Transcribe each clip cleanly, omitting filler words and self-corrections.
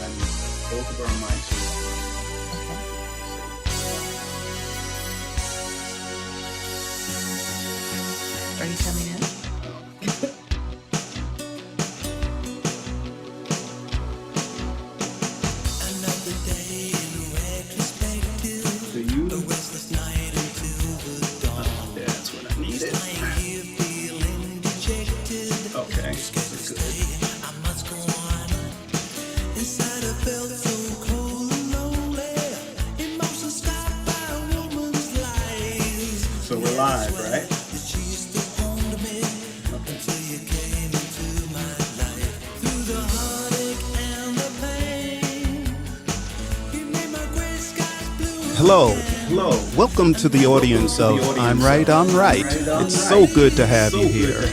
and both of our mics are Are you coming in? Do you? That's what I needed. Okay, that's good. So we're live, right? Hello. Hello. Welcome to the audience of I'm Right, I'm Right. It's so good to have you here.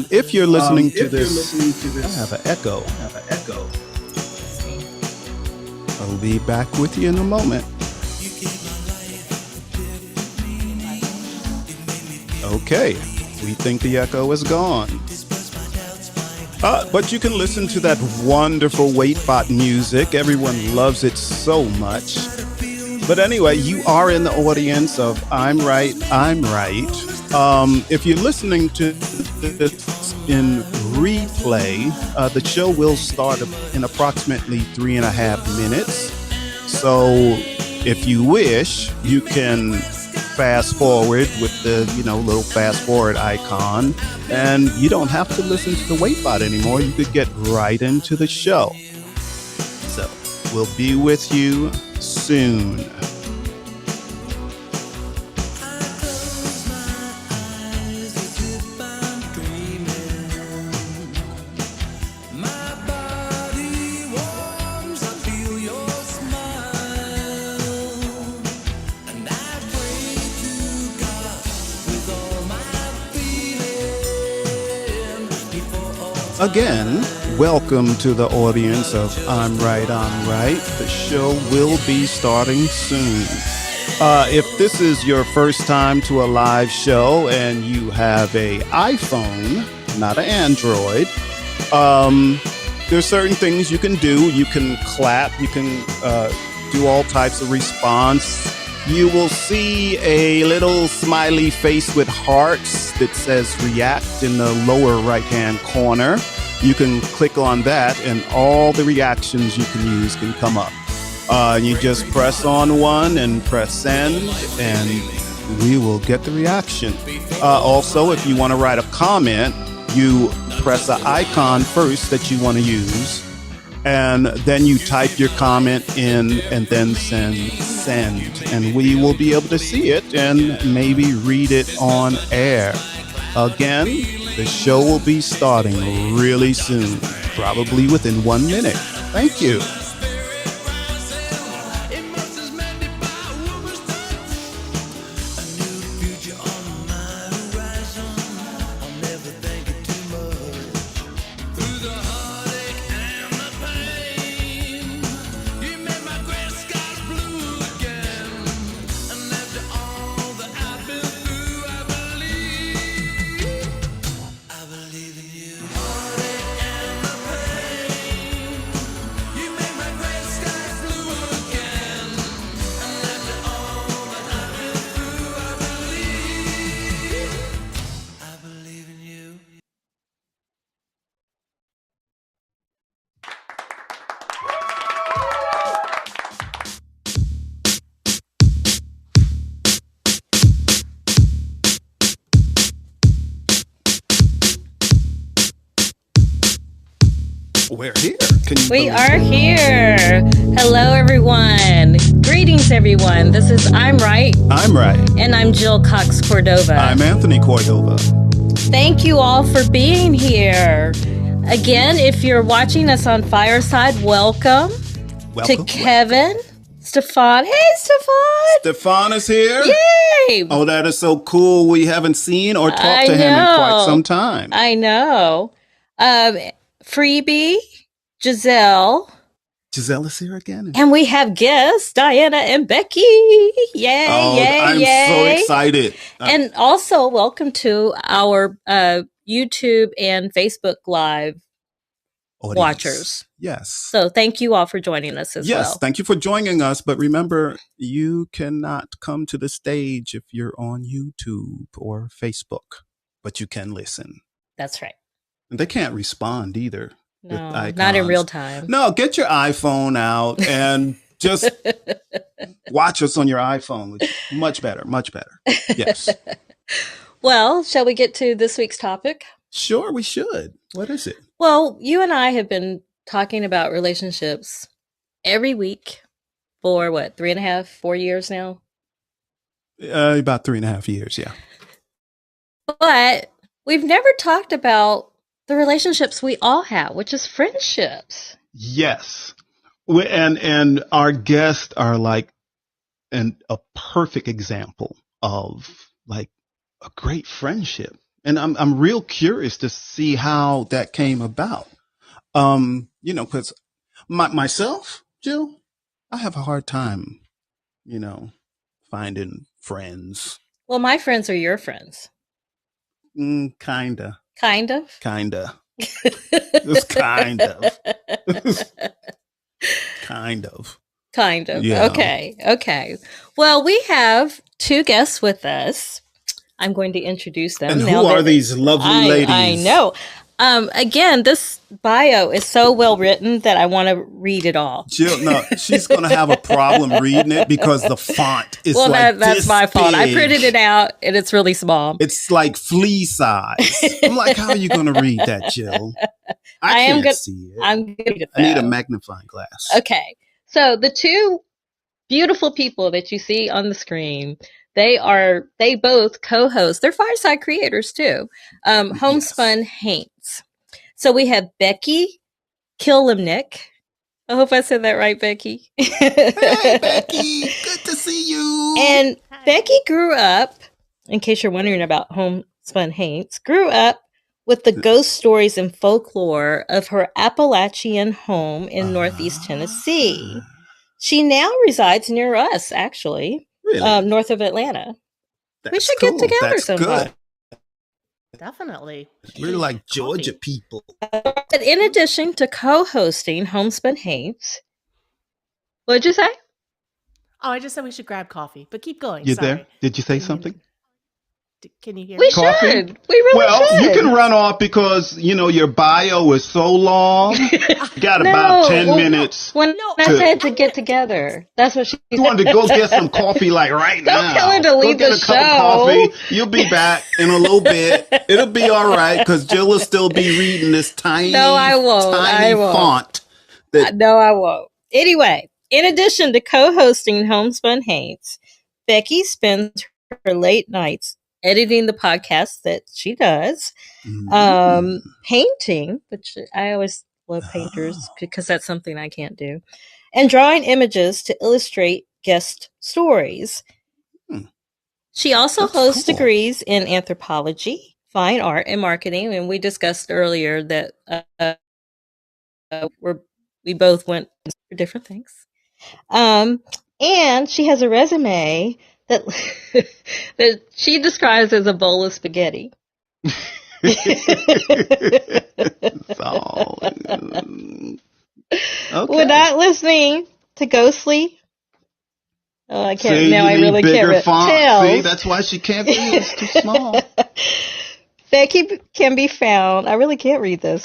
If you're listening to this, I have an echo. I'll be back with you in a moment. Okay, we think the echo is gone. But you can listen to that wonderful Waitbot music. Everyone loves it so much. But anyway, you are in the audience of I'm Right, I'm Right. If you're listening to this in replay, the show will start in approximately 3.5 minutes. So if you wish, you can fast forward with the little fast forward icon, and you don't have to listen to the Waitbot anymore. You could get right into the show. So we'll be with you soon. Again, welcome to the audience of I'm Right, I'm Right. The show will be starting soon. If this is your first time to a live show and you have a iPhone, not an Android, there's certain things you can do. You can clap, you can do all types of response. You will see a little smiley face with hearts that says react in the lower right-hand corner. You can click on that and all the reactions you can use can come up. You just press on one and press send and we will get the reaction. Also, if you want to write a comment, you press the icon first that you want to use, and then you type your comment in and then send, and we will be able to see it and maybe read it on air. Again, the show will be starting really soon, probably within 1 minute. Thank you. We're here. We are here. Hello, everyone. Greetings, everyone. This is I'm Right. I'm Right. And I'm Jill Cox Cordova. I'm Anthony Cordova. Thank you all for being here. Again, if you're watching us on Fireside, welcome to Kevin. Stefan. Hey, Stefan. Stefan is here. Yay. Oh, that is so cool. We haven't seen or talked to him in quite some time. I know. Freebie, Giselle. Giselle is here again. And we have guests, Diana and Becky. Yay, I'm so excited. And also, welcome to our YouTube and Facebook Live watchers. Yes. So thank you all for joining us as well. Yes, thank you for joining us. But remember, you cannot come to the stage if you're on YouTube or Facebook, but you can listen. That's right. And they can't respond either. No, not in real time. No, get your iPhone out and just watch us on your iPhone. Much better, much better. Yes. Well, shall we get to this week's topic? Sure, we should. What is it? Well, you and I have been talking about relationships every week for 3.5, 4 years now? About 3.5 years, yeah. But we've never talked about the relationships we all have, which is friendships. Yes. And our guests are like a perfect example of like a great friendship. And I'm real curious to see how that came about. Because myself, Jill, I have a hard time, finding friends. Well, my friends are your friends. Kinda. Kind of? Kinda. Just kind of. Kind of. Kind of. Yeah. Okay. Well, we have two guests with us. I'm going to introduce them. And who are these lovely ladies? I know. Again, this bio is so well written that I want to read it all. Jill, no, she's going to have a problem reading it because the font is that's my fault. big. I printed it out and it's really small. It's like flea size. I'm like, how are you going to read that, Jill? I can't see it. I'm good at that. I need a magnifying glass. Okay. So the two beautiful people that you see on the screen, they both co-host. They're Fireside creators too. Homespun Haints. So we have Becky Killimnick. I hope I said that right, Becky. Hey, Becky. Good to see you. And Becky grew up, in case you're wondering about Homespun Haints, grew up with the ghost stories and folklore of her Appalachian home in Northeast Tennessee. She now resides near us, actually. Really? North of Atlanta. That's we should cool. get together That's sometime. Good. Definitely. We're like Georgia people. But in addition to co-hosting Homespun Haints, what'd you say? Oh, I just said we should grab coffee, but keep going. You Sorry. there? Did you say something? Can you hear We me? Coffee? should. We really should. You can run off because, your bio is so long. You got about 10 minutes. When I said to get together, that's what she You wanted to go get some coffee like right now. Don't tell her to leave go get the a cup of show. coffee. You'll be back in a little bit. It'll be all right because Jill will still be reading this tiny, No, I won't. tiny I won't. font. No, I won't. Anyway, in addition to co-hosting Homespun Haints, Becky spends her late nights editing the podcast that she does, painting, which I always love painters because that's something I can't do, and drawing images to illustrate guest stories. She also holds degrees in anthropology, fine art, and marketing, and we discussed earlier that we both went for different things. And she has a resume that that she describes as a bowl of spaghetti. Okay. We're not listening to Ghostly. Oh, I can't. See, now I really can't tell. See, that's why she can't read. It's too small. Becky can be found. I really can't read this.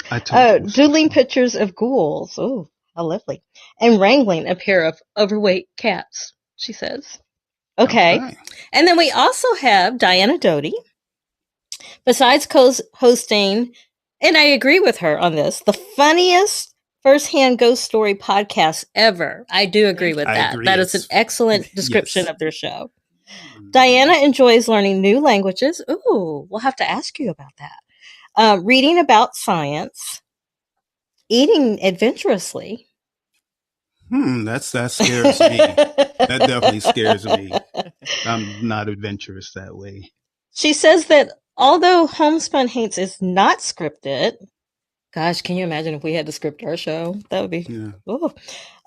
Doodling pictures of ghouls. Oh, how lovely! And wrangling a pair of overweight cats. She says. Okay. Right. And then we also have Diana Doty. Besides hosting, and I agree with her on this, the funniest firsthand ghost story podcast ever. I do agree with that. Agree. That is an excellent description of their show. Diana enjoys learning new languages. Ooh, we'll have to ask you about that. Reading about science, eating adventurously. That scares me. That definitely scares me. I'm not adventurous that way. She says that although Homespun Haints is not scripted, gosh, can you imagine if we had to script our show? That would be.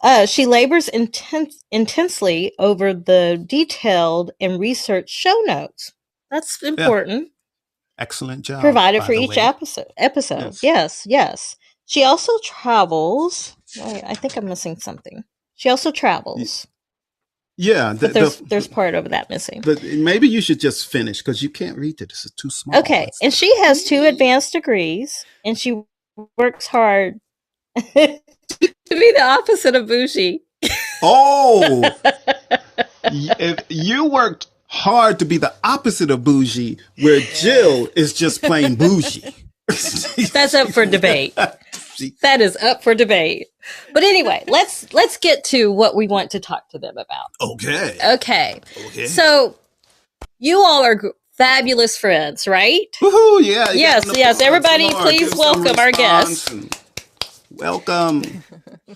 Yeah. She labors intensely over the detailed and researched show notes. That's important. Yeah. Excellent job. Provided for each episode. Yes. She also travels. Wait, I think I'm missing something. She also travels. Yeah, But there's part of that missing. But maybe you should just finish because you can't read it. This is too small. Okay, and she has 2 advanced degrees, and she works hard to be the opposite of bougie. Oh, if you worked hard to be the opposite of bougie, where Jill is just plain bougie. That's up for debate. That is up for debate. But anyway, let's get to what we want to talk to them about. Okay. So you all are fabulous friends, right? Woohoo! Yeah. Yes. Everybody, please welcome our guests. Welcome.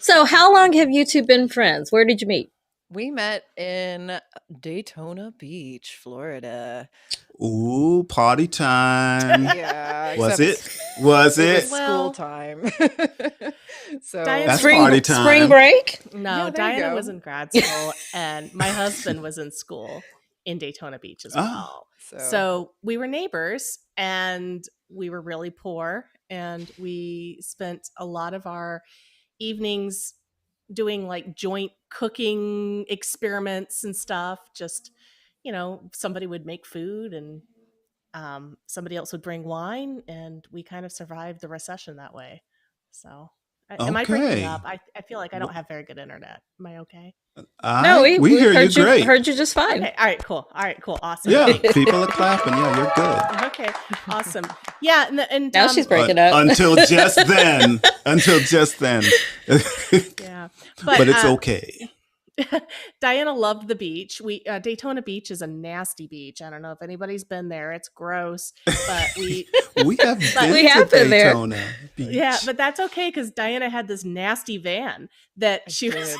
So, how long have you two been friends? Where did you meet? We met in Daytona Beach, Florida. Ooh, party time. Yeah. Was it? Was it? School time. So that's party time. Spring break? No, Yeah, Diana was in grad school and my husband was in school in Daytona Beach as well. So we were neighbors and we were really poor and we spent a lot of our evenings doing like joint cooking experiments and stuff. Just, somebody would make food and somebody else would bring wine and we kind of survived the recession that way. So am I breaking up? I feel like I don't have very good internet. Am I okay? No, we hear heard you great. Heard you just fine. Okay. All right, cool. Awesome. Yeah, people are clapping. Yeah, you're good. Okay, awesome. Yeah, and now she's breaking up. Until just then. Yeah. But it's okay. Diana loved the beach. Daytona Beach is a nasty beach. I don't know if anybody's been there. It's gross, but we have been there. Beach. Yeah, but that's okay because Diana had this nasty van that she was.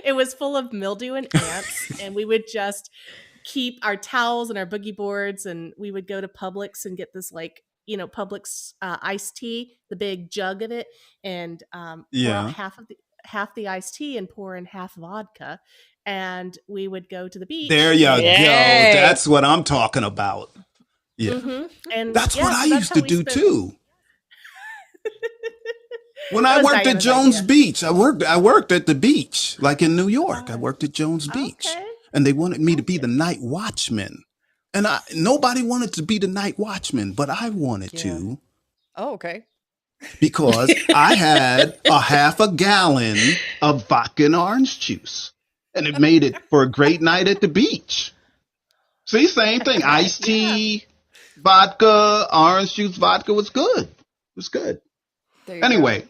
It was full of mildew and ants, and we would just keep our towels and our boogie boards, and we would go to Publix and get this Publix iced tea, the big jug of it, and pour out half the iced tea and pour in half vodka, and we would go to the beach. There you go. That's what I'm talking about. Yeah, and that's what I used to do too. When I worked at Jones Beach, I worked at the beach, like in New York. I worked at Jones Beach, and they wanted me to be the night watchman, and nobody wanted to be the night watchman, but I wanted to. Oh, okay. Because I had a half a gallon of vodka and orange juice, and it made it for a great night at the beach. See, same thing. Iced tea, vodka, orange juice, vodka was good. It was good. Anyway,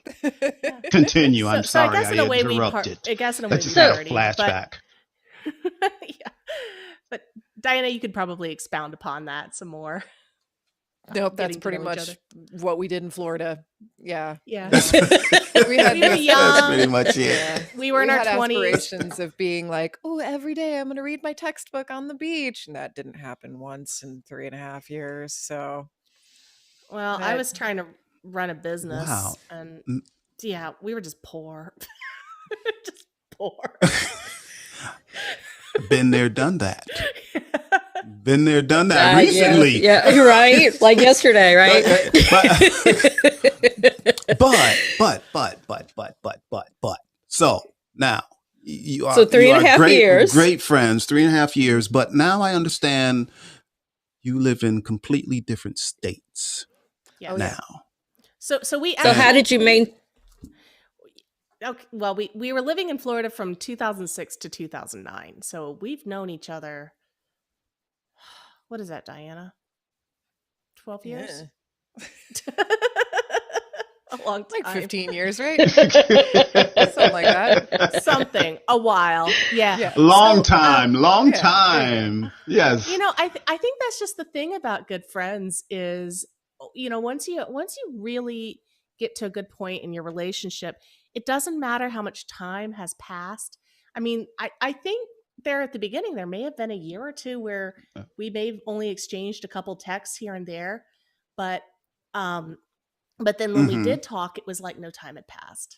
continue. I'm sorry I interrupted. I guess in a way I just had a flashback. Yeah. But Diana, you could probably expound upon that some more. Nope, that's pretty much what we did in Florida. Yeah. We were young. That's pretty much it. Yeah. We were in our 20s. Aspirations of being like, oh, every day I'm going to read my textbook on the beach. And that didn't happen once in 3.5 years. So, well, I was trying to run a business. Wow. And yeah, we were just poor. Just poor. Been there, done that. Been there, done that recently. Yeah, you're right. Like yesterday, right? But. So now you are 3.5 years. Great friends, 3.5 years. But now I understand you live in completely different states. Yeah. Now. So how did you Okay, well, we were living in Florida from 2006 to 2009. So we've known each other. What is that, Diana? 12 years? Yeah. A long time. Like 15 years, right? Something like that. Something. A while. Yeah. Long time. Yes. I think that's just the thing about good friends is, once you really get to a good point in your relationship, it doesn't matter how much time has passed. I mean, I think there at the beginning, there may have been a year or two where we may have only exchanged a couple texts here and there, but then when we did talk, it was like no time had passed,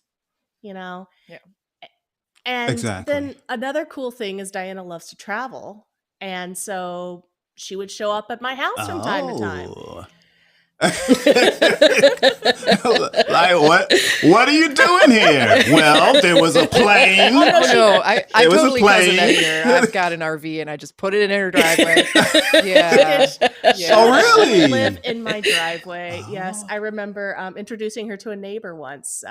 Yeah. And then another cool thing is Diana loves to travel. And so she would show up at my house from time to time. Like, what are you doing here? Well, there was a plane. Oh no, I There was a totally cousin that plane. year. I've got an RV and I just put it in her driveway. Yeah. Oh, really? Live in my driveway. Yes, I remember introducing her to a neighbor once.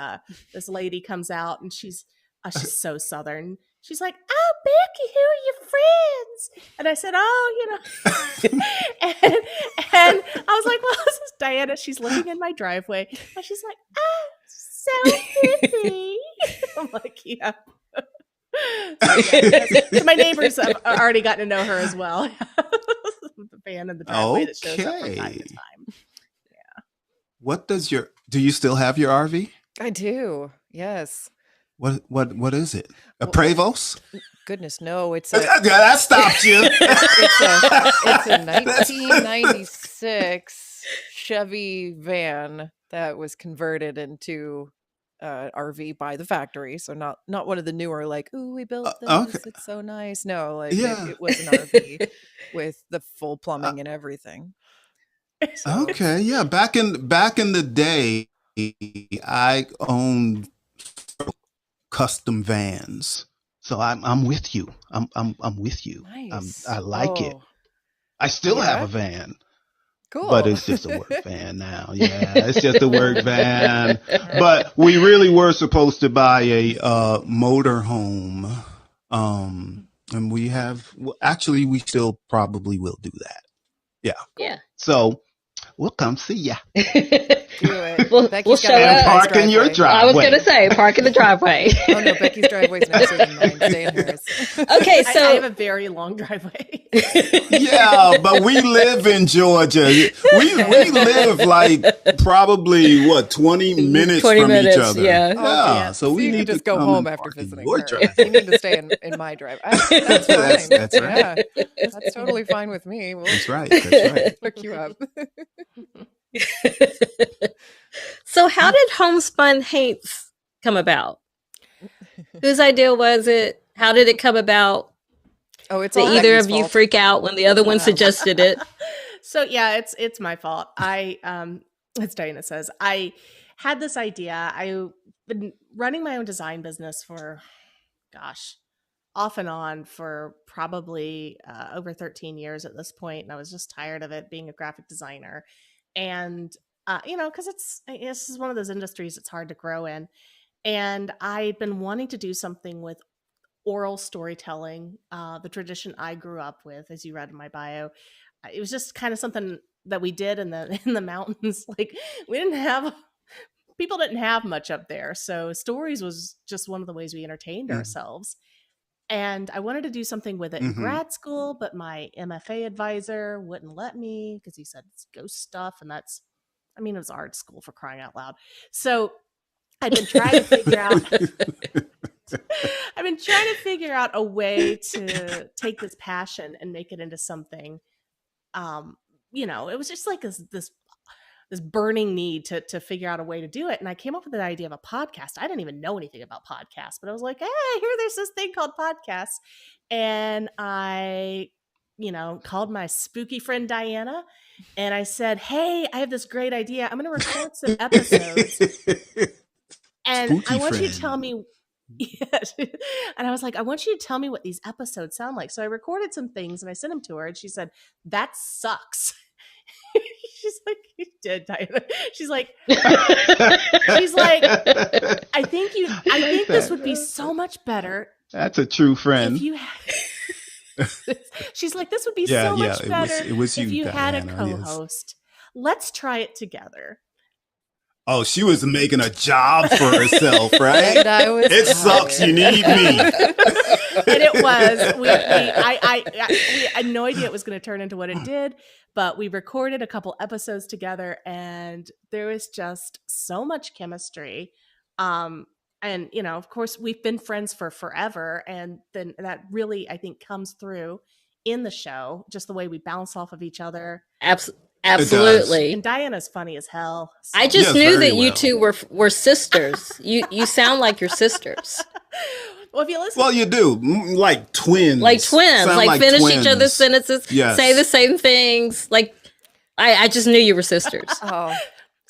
This lady comes out and she's so Southern. She's like, "Oh, Becky, who are your friends?" And I said, "Oh, and I was like, "Well, this is Diana. She's living in my driveway." And she's like, "Oh, so pretty." I'm like, "Yeah." So my neighbors have already gotten to know her as well. The fan in the driveway that shows up from time to time. Yeah. Do you still have your RV? I do. Yes. What is it? A Prevost? Goodness, no. It's That stopped you. it's a 1996 Chevy van that was converted into RV by the factory. So not one of the newer, like, ooh, we built this. Okay. It's so nice. No, like it was an RV with the full plumbing and everything. So. Okay, yeah. Back in the day, I owned custom vans. So I'm with you. I'm with you. Nice. I like it. I still have a van. Cool. But it's just a work van now. Yeah, it's just a work van. But we really were supposed to buy a motorhome. And we still probably will do that. Yeah. Yeah. So we'll come see ya. Do it. We'll Becky's show got a up. nice Park in your driveway. I was going to say, park in the driveway. Oh no, Becky's driveway's nicer than mine. Stay in hers. Okay, I so have a very long driveway. Yeah, but we live in Georgia. We live like probably 20 minutes 20 from minutes, each other. yeah. Yeah, so we you need can just to go come home and after park in visiting your her. driveway. You need to stay in my drive. That's fine. That's right. Yeah, that's totally fine with me. We'll That's right. That's right. hook you up. So how did Homespun Haints come about? Whose idea was it? How did it come about? Oh, it's Did all either Becky's of you fault. freak out when the other one suggested it? So yeah, it's my fault. I as Diana says, I had this idea. I've been running my own design business for, off and on for probably over 13 years at this point, and I was just tired of it, being a graphic designer. And because this is one of those industries it's hard to grow in, and I'd been wanting to do something with oral storytelling, the tradition I grew up with, as you read in my bio. It was just kind of something that we did in the mountains. Like, people didn't have much up there, so stories was just one of the ways we entertained ourselves. And I wanted to do something with it in grad school, but my MFA advisor wouldn't let me because he said it's ghost stuff, and it was art school, for crying out loud. So I've been trying to figure out a way to take this passion and make it into something. It was just like this burning need to figure out a way to do it. And I came up with the idea of a podcast. I didn't even know anything about podcasts, but I was like, hey, I hear there's this thing called podcasts. And I, called my spooky friend Diana, and I said, hey, I have this great idea. I'm going to record some episodes. And Spooky I want you to friend. tell me. Yes. And I was like, I want you to tell me what these episodes sound like. So I recorded some things and I sent them to her, and she said, that sucks. She's like, you did, Diana. She's like, I think this would be so much better. That's a true friend. If you She's like, this would be so much better it was if you had a Diana, yes. co-host. Let's try it together. Oh, she was making a job for herself, right? And I was It sucks. You need me. And it was. We had no idea it was going to turn into what it did, but we recorded a couple episodes together, and there was just so much chemistry. And of course, we've been friends for forever, and then that really, I think, comes through in the show, just the way we bounce off of each other. Absolutely. And Diana's funny as hell. So. I just knew that you well. two were sisters. You sound like your sisters. Well, if you listen, Well, you do. Like twins. Sound Like finish twins. each other's sentences. Yes. Say the same things. Like I just knew you were sisters. Oh,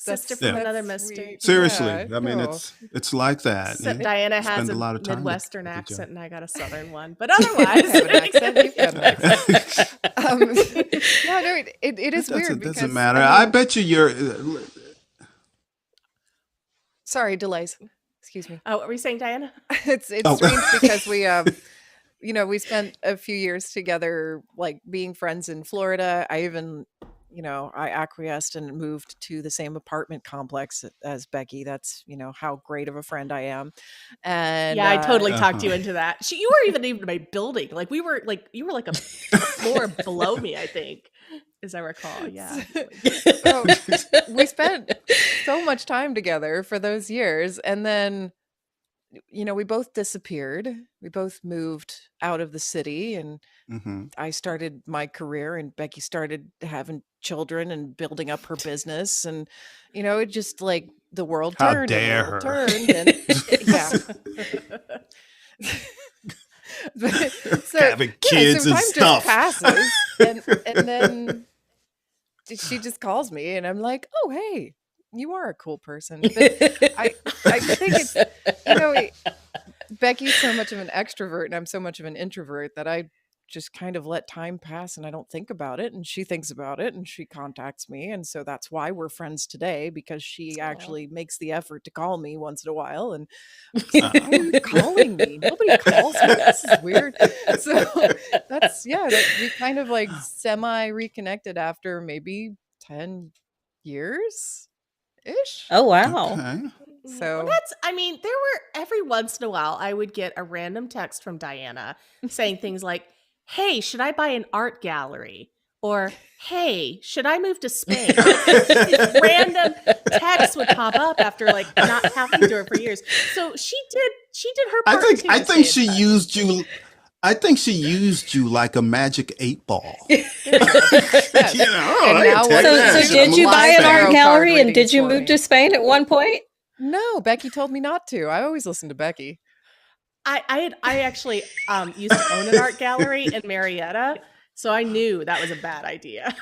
Sister That's from another that's mister. sweet. Seriously, Yeah, I mean, no. it's like that. Except You Diana has spend a a lot of time Midwestern with each other. accent and I got a Southern one. But I otherwise, have an accent. You've got an accent. Yeah, no, it is weird Doesn't because matter. I I mean, bet you're. sorry, delays. Excuse me. what were you saying, Diana? It's Oh. strange because we we spent a few years together, like being friends in Florida. I even, I acquiesced and moved to the same apartment complex as Becky. That's, how great of a friend I am. And Yeah, I totally talked Uh-huh. you into that. You were even in my building. Like you were like a floor below me, I think, as I recall. Yeah. so we spent so much time together for those years. And then, we both disappeared. We both moved out of the city, and Mm-hmm. I started my career, and Becky started having children and building up her business. And, it just like the world How turned and the dare world her. turned. And yeah. So, Having kids some and time stuff. just passes, and then she just calls me, and I'm like, oh, hey, you are a cool person. But I think it's, Becky's so much of an extrovert and I'm so much of an introvert that I just kind of let time pass and I don't think about it. And she thinks about it and she contacts me. And so that's why we're friends today, because she actually makes the effort to call me once in a while. And why are you calling me? Nobody calls me. This is weird. So we kind of like semi reconnected after maybe 10 years ish. Oh, wow. Okay. So there were every once in a while I would get a random text from Diana saying things like, hey, should I buy an art gallery? Or, hey, should I move to Spain? These random texts would pop up after like not talking to her for years. So she did her part too. I think she used you. I think she used you like a magic 8-ball. yes. I now can take So, that. so did you Live buy an tarot art gallery card and did you readings for move me. to Spain at one point? No, Becky told me not to. I always listen to Becky. I actually used to own an art gallery in Marietta, so I knew that was a bad idea.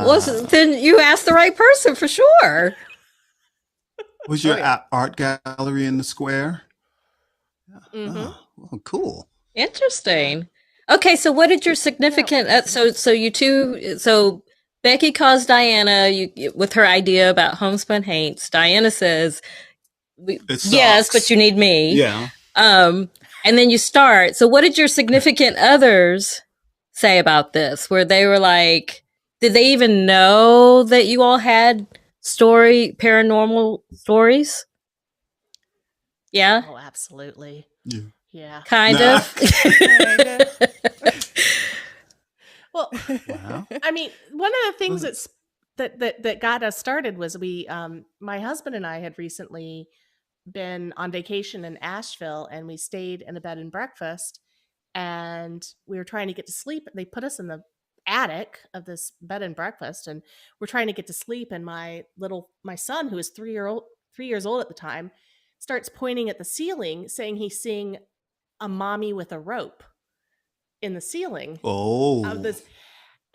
Well, then you asked the right person for sure. Was your art gallery in the square? Mm-hmm. Oh, well, cool. Interesting. Okay, so what did your significant? So Becky calls Diana with her idea about Homespun Haints. Diana says, "Yes, but you need me." Yeah. And then you start. So what did your significant others say about this? Where they were like, did they even know that you all had paranormal stories? Yeah. Oh, absolutely. Yeah. Kind of. Well, Wow. I mean, one of the things that got us started was my husband and I had recently been on vacation in Asheville, and we stayed in a bed and breakfast, and we were trying to get to sleep. They put us in the attic of this bed and breakfast, and we're trying to get to sleep. And my son, who was 3 years old at the time, starts pointing at the ceiling, saying he's seeing a mommy with a rope in the ceiling of this.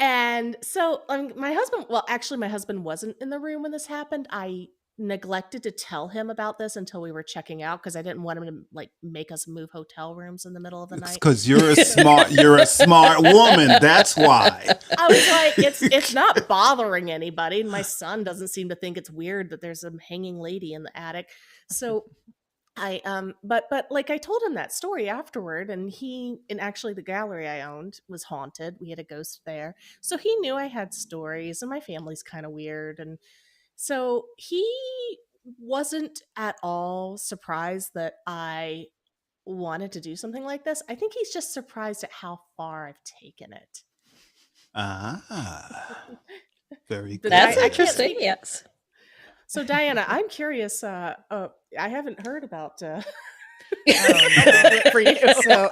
And so my husband wasn't in the room when this happened. I neglected to tell him about this until we were checking out, because I didn't want him to like make us move hotel rooms in the middle of the night. Because you're a smart woman. That's why. I was like, it's not bothering anybody. And my son doesn't seem to think it's weird that there's a hanging lady in the attic. So but like I told him that story afterward, and actually the gallery I owned was haunted. We had a ghost there. So he knew I had stories, and my family's kind of weird. And so he wasn't at all surprised that I wanted to do something like this. I think he's just surprised at how far I've taken it. Very good. That's interesting. Yes. So Diana, I'm curious. I haven't heard about for you. So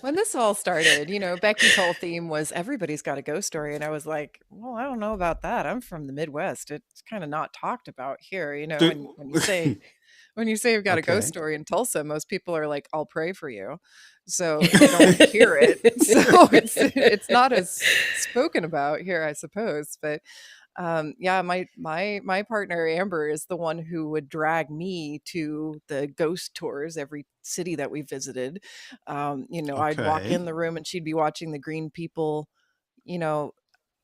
when this all started, Becky's whole theme was everybody's got a ghost story. And I was like, well, I don't know about that. I'm from the Midwest. It's kind of not talked about here, when you say When you say you've got a Okay. ghost story in Tulsa, most people are like, "I'll pray for you." So you don't hear it. So it's not as spoken about here, I suppose. But yeah, my partner Amber is the one who would drag me to the ghost tours every city that we visited. I'd walk Okay. in the room and she'd be watching the green people, you know,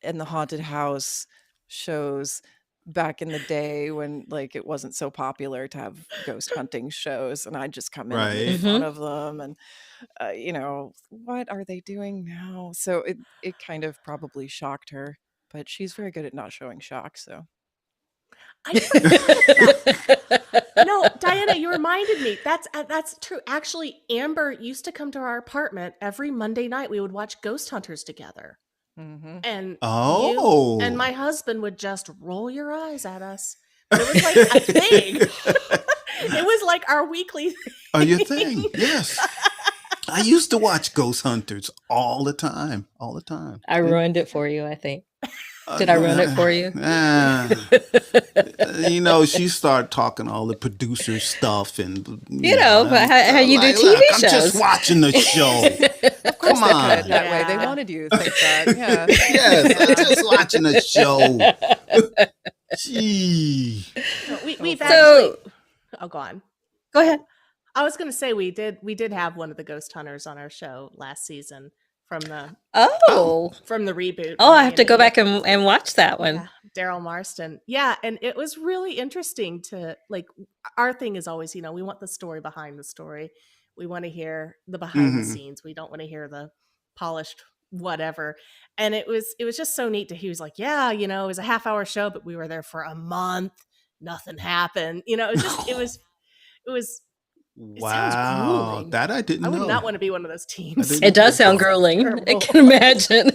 in the haunted house shows back in the day when like it wasn't so popular to have ghost hunting shows, and I'd just come in and make Right. fun of them and what are they doing now? So it kind of probably shocked her, but she's very good at not showing shock. So I never thought of that. No, Diana, you reminded me. That's true. Actually, Amber used to come to our apartment every Monday night. We would watch Ghost Hunters together. mhm. And you Oh. and my husband would just roll your eyes at us. But it was like a thing. It was like our weekly Are your thing? Yes. I used to watch Ghost Hunters all the time. All the time. I ruined it for you, I think. Did I ruin it for you? She started talking all the producer stuff, and but how you do TV I'm shows. just watching the show. Of course Come they put it on. that way. They Yeah. wanted you to think that. Yeah. Yes, I'm just watching the show. Gee. we've So- actually Oh, go on. Go ahead. I was going to say we did have one of the Ghost Hunters on our show last season from the reboot. Oh, I have to go back and watch that one. Yeah, Daryl Marston. Yeah, and it was really interesting to our thing is always, we want the story behind the story. We want to hear the behind the scenes. We don't want to hear the polished whatever. And it was just so neat he was like, yeah, it was a half-hour show, but we were there for a month. Nothing happened. It was just it was Wow, sounds grueling. that I didn't know. I would not want to be one of those teams. It does sound grueling. I Terrible. can imagine.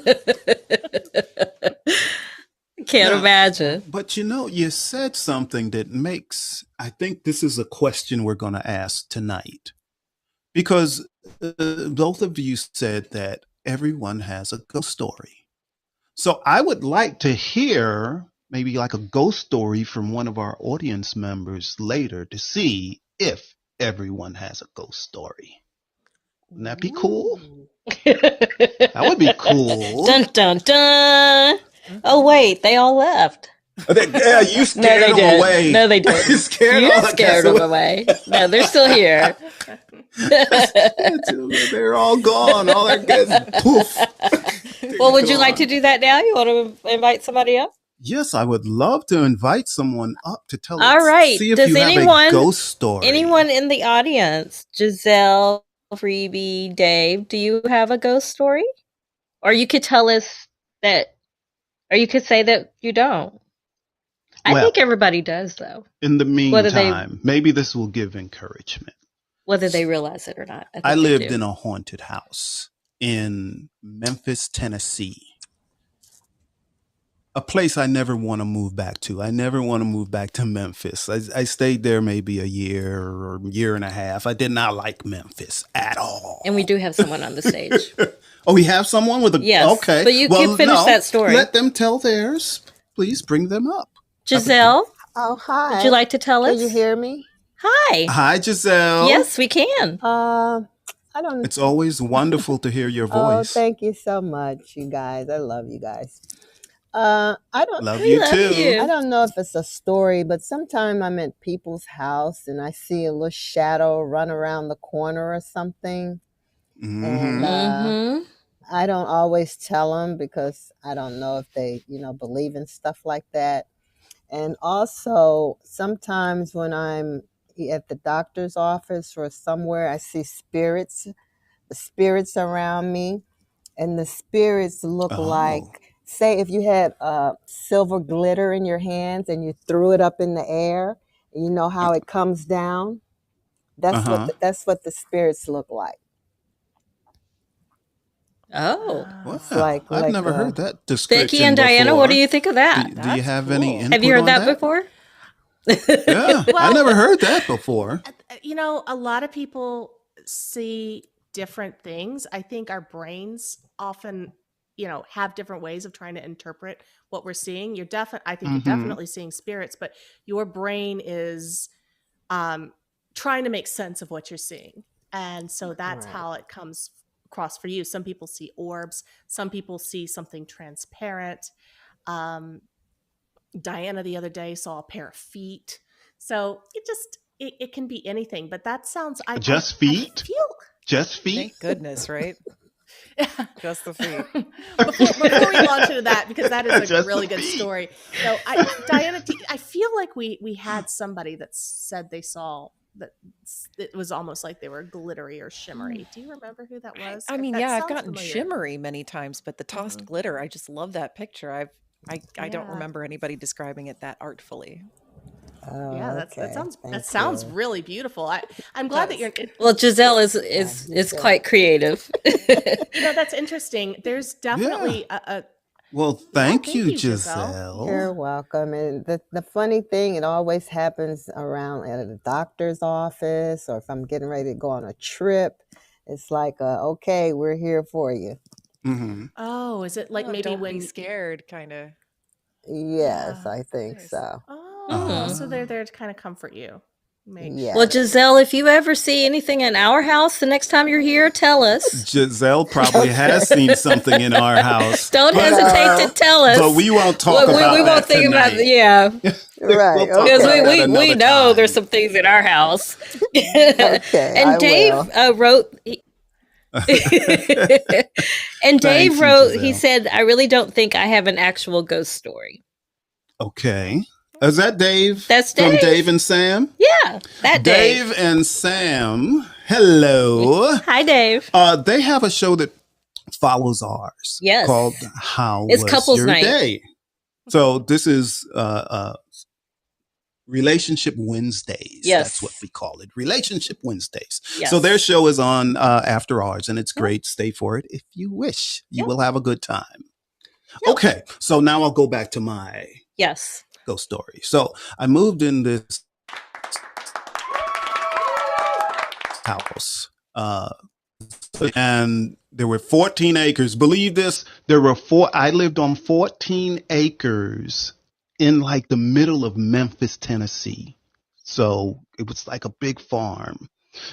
Can't imagine. But you said something that makes, I think this is a question we're going to ask tonight. Because both of you said that everyone has a ghost story. So I would like to hear maybe like a ghost story from one of our audience members later to see if everyone has a ghost story. Wouldn't that be cool? That would be cool. Dun dun dun. Oh wait, they all left. Yeah, you scared them didn't. away. No, they didn't. You scared You all the scared cats them away. No, they're still here. They're all gone. All their guys, poof. Well, would you like to do that now? You want to invite somebody up? Yes, I would love to invite someone up to tell All us. right. See if Does you have anyone- a ghost story. Anyone in the audience, Giselle, Freebie, Dave, do you have a ghost story? Or you could tell us that, or you could say that you don't. I Well, think everybody does, though, in the whether they- meantime, maybe this will give encouragement. whether they realize it or not. I lived in a haunted house in Memphis, Tennessee. A place I never want to move back to. I never want to move back to Memphis. I stayed there maybe a year or year and a half. I did not like Memphis at all. And we do have someone on the stage. Oh, we have someone with a... Yes, okay. but you can finish that story. Let them tell theirs. Please bring them up. Giselle, Oh, hi. would you like to tell us? Can you hear me? Hi. Hi, Giselle. Yes, we can. I don't. It's always wonderful to hear your Oh, voice. thank you so much, you guys. I love you guys. I don't. Love We you love too. you. I don't know if it's a story, but sometime I'm at people's house and I see a little shadow run around the corner or something. Mhm. And Mm-hmm. I don't always tell them because I don't know if they, believe in stuff like that. And also, sometimes when I'm at the doctor's office or somewhere, I see the spirits around me, and the spirits look Oh. like, say, if you had silver glitter in your hands and you threw it up in the air, and you know how it comes down. That's what the spirits look like. Oh. Wow. like- I've like, never heard that description Becky and Diana, what do you think of that? Do you That's have cool. any input Have you heard on that before? Yeah, I Well- never heard that before. A lot of people see different things. I think our brains often, have different ways of trying to interpret what we're seeing. I think Mhm. you're definitely seeing spirits, but your brain is trying to make sense of what you're seeing. And so that's Right. how it comes across for you. Some people see orbs, some people see something transparent. Diana the other day saw a pair of feet. So it can be anything, but that sounds Just I feet? feel Just feet? Thank goodness, right? Just the feet. before we launch into that, because that is a Just really the good feet. story. No, Diana, I feel like we had somebody that said they saw that it was almost like they were glittery or shimmery. Do you remember who that was? I mean, That yeah, I've sounds gotten familiar. shimmery many times, but the tossed glitter, I just love that picture. I don't Yeah. remember anybody describing it that artfully. Oh, Yeah, okay. that Thank sounds you. really beautiful. I'm glad that you're. Well, Giselle Yeah, is you is too. quite creative. That's interesting. There's definitely a Well, thank thank you, Giselle. You're Giselle. welcome. And the funny thing, it always happens around at a doctor's office, or if I'm getting ready to go on a trip. It's like, okay, we're here for you. Mm-hmm. Oh, is it like maybe Don't be when? scared, kind of. Yes, Yeah. I think Nice. so. Oh, Mhm. so they're there to kind of comfort you, make Well, sure. Yes. Giselle, if you ever see anything in our house the next time you're here, tell us. Giselle probably has Okay. seen something in our house. Don't but, hesitate to tell us. but we won't talk we about won't that think about tonight. yeah, Right. We'll talk because about Okay. that we another know time. there's some things in our house. Okay. And I Dave will. wrote. And Dave Thank you, wrote. He Giselle. said, "I really don't think I have an actual ghost story." Okay. Is that Dave? That's From Dave. Dave and Sam? Yeah, that Dave. Dave and Sam. Hello. Hi, Dave. They have a show that follows ours. Yes. Called How It's Was Couples Your Night. Day? So this is Relationship Wednesdays. Yes. That's what we call it. Relationship Wednesdays. Yes. So their show is on after ours, and it's great. Stay for it if you wish. You will have a good time. Okay. So now I'll go back to my Yes. ghost story. So I moved in this house. And there were 14 acres. Believe this, I lived on 14 acres in like the middle of Memphis, Tennessee. So it was like a big farm,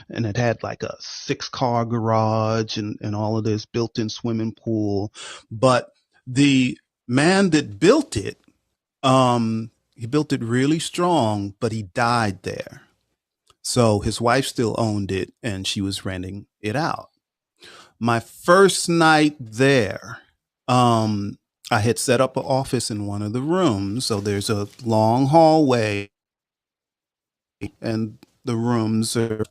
and it had like a 6-car garage and all of this, built-in swimming pool. But the man that built it, he built it really strong, but he died there. So his wife still owned it, and she was renting it out. My first night there, I had set up an office in one of the rooms. So there's a long hallway, and the rooms are.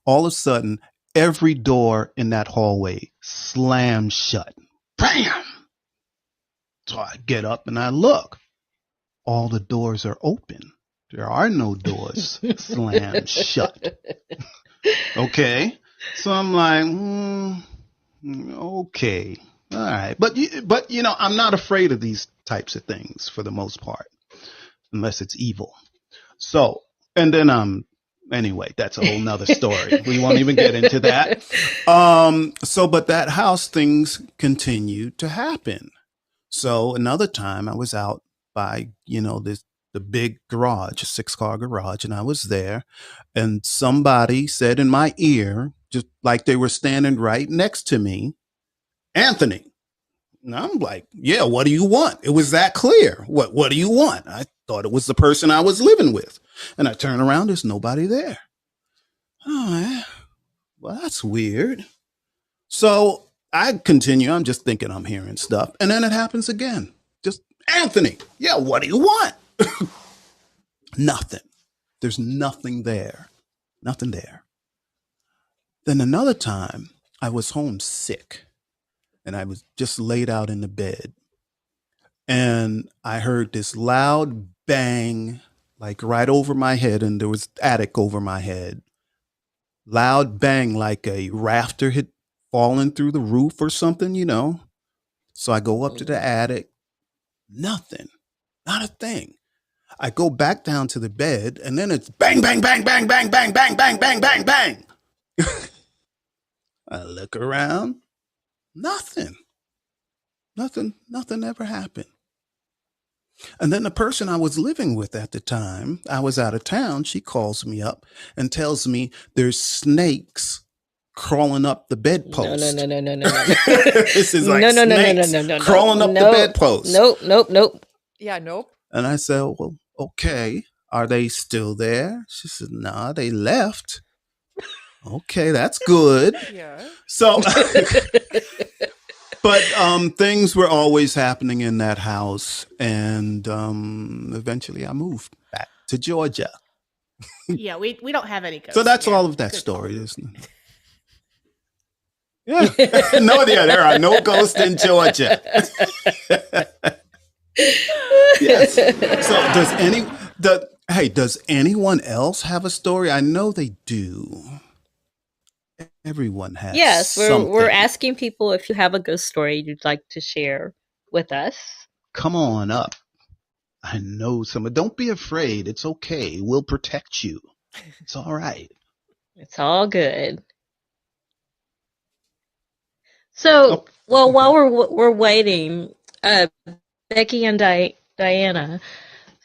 All of a sudden, every door in that hallway slams shut. Bam! So I get up and I look. All the doors are open. There are no doors slammed shut. Okay. So I'm like, okay. All right. But you know, I'm not afraid of these types of things for the most part, unless it's evil. So, and then anyway, that's a whole nother story. We won't even get into that. But that house, things continued to happen. So another time I was out by, the big garage, a 6-car garage, and I was there, and somebody said in my ear, just like they were standing right next to me, Anthony. And I'm like, yeah, what do you want? It was that clear. What do you want? I thought it was the person I was living with. And I turn around, there's nobody there. Oh, well, that's weird. So I continue. I'm just thinking I'm hearing stuff. And then it happens again. Just, Anthony, yeah, what do you want? Nothing. There's nothing there. Nothing there. Then another time, I was home sick. And I was just laid out in the bed. And I heard this loud bang, like right over my head. And there was attic over my head. Loud bang, like a rafter had fallen through the roof or something, So I go up to the attic. Nothing. Not a thing. I go back down to the bed, and then it's bang, bang, bang, bang, bang, bang, bang, bang, bang, bang, bang. I look around. Nothing. Nothing ever happened. And then the person I was living with at the time, I was out of town. She calls me up and tells me there's snakes crawling up the bedpost. No. This is like snakes crawling up the bedpost. Nope. Yeah, nope. And I said, well, okay. Are they still there? She said, nah, they left. Okay, that's good. Yeah. So, but things were always happening in that house. And eventually I moved back to Georgia. Yeah, we don't have any ghosts. So that's here. all of that Good story, call. isn't it? Yeah. No, there are no ghosts in Georgia. Yes. So does anyone else have a story? I know they do. Everyone has. Yes, something. we're asking people if you have a ghost story you'd like to share with us. Come on up. I know someone. Don't be afraid. It's okay. We'll protect you. It's all right. It's all good. So, well, while we're waiting, Becky and Diana.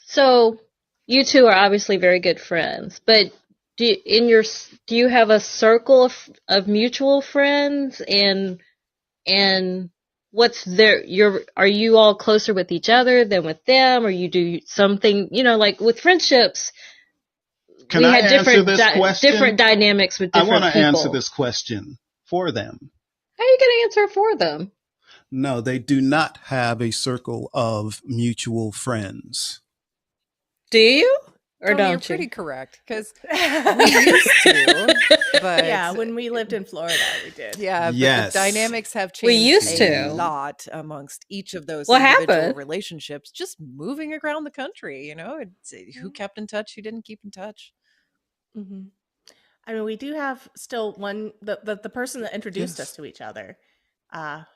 So, you two are obviously very good friends, but do you have a circle of mutual friends, and what's are you all closer with each other than with them, or you do something, like with friendships? Can I answer this question? Different dynamics with different people. I want to answer this question for them. How are you going to answer it for them? No, they do not have a circle of mutual friends. Do you? Or don't you're you? Pretty correct, because we used to. But yeah, when we lived in Florida, we did. Yeah, but yes. The dynamics have changed. We used a to. lot amongst each of those What individual happened? relationships. Just moving around the country, it's, who kept in touch, who didn't keep in touch. Mm-hmm. I mean, we do have still one the person that introduced Yes. us to each other,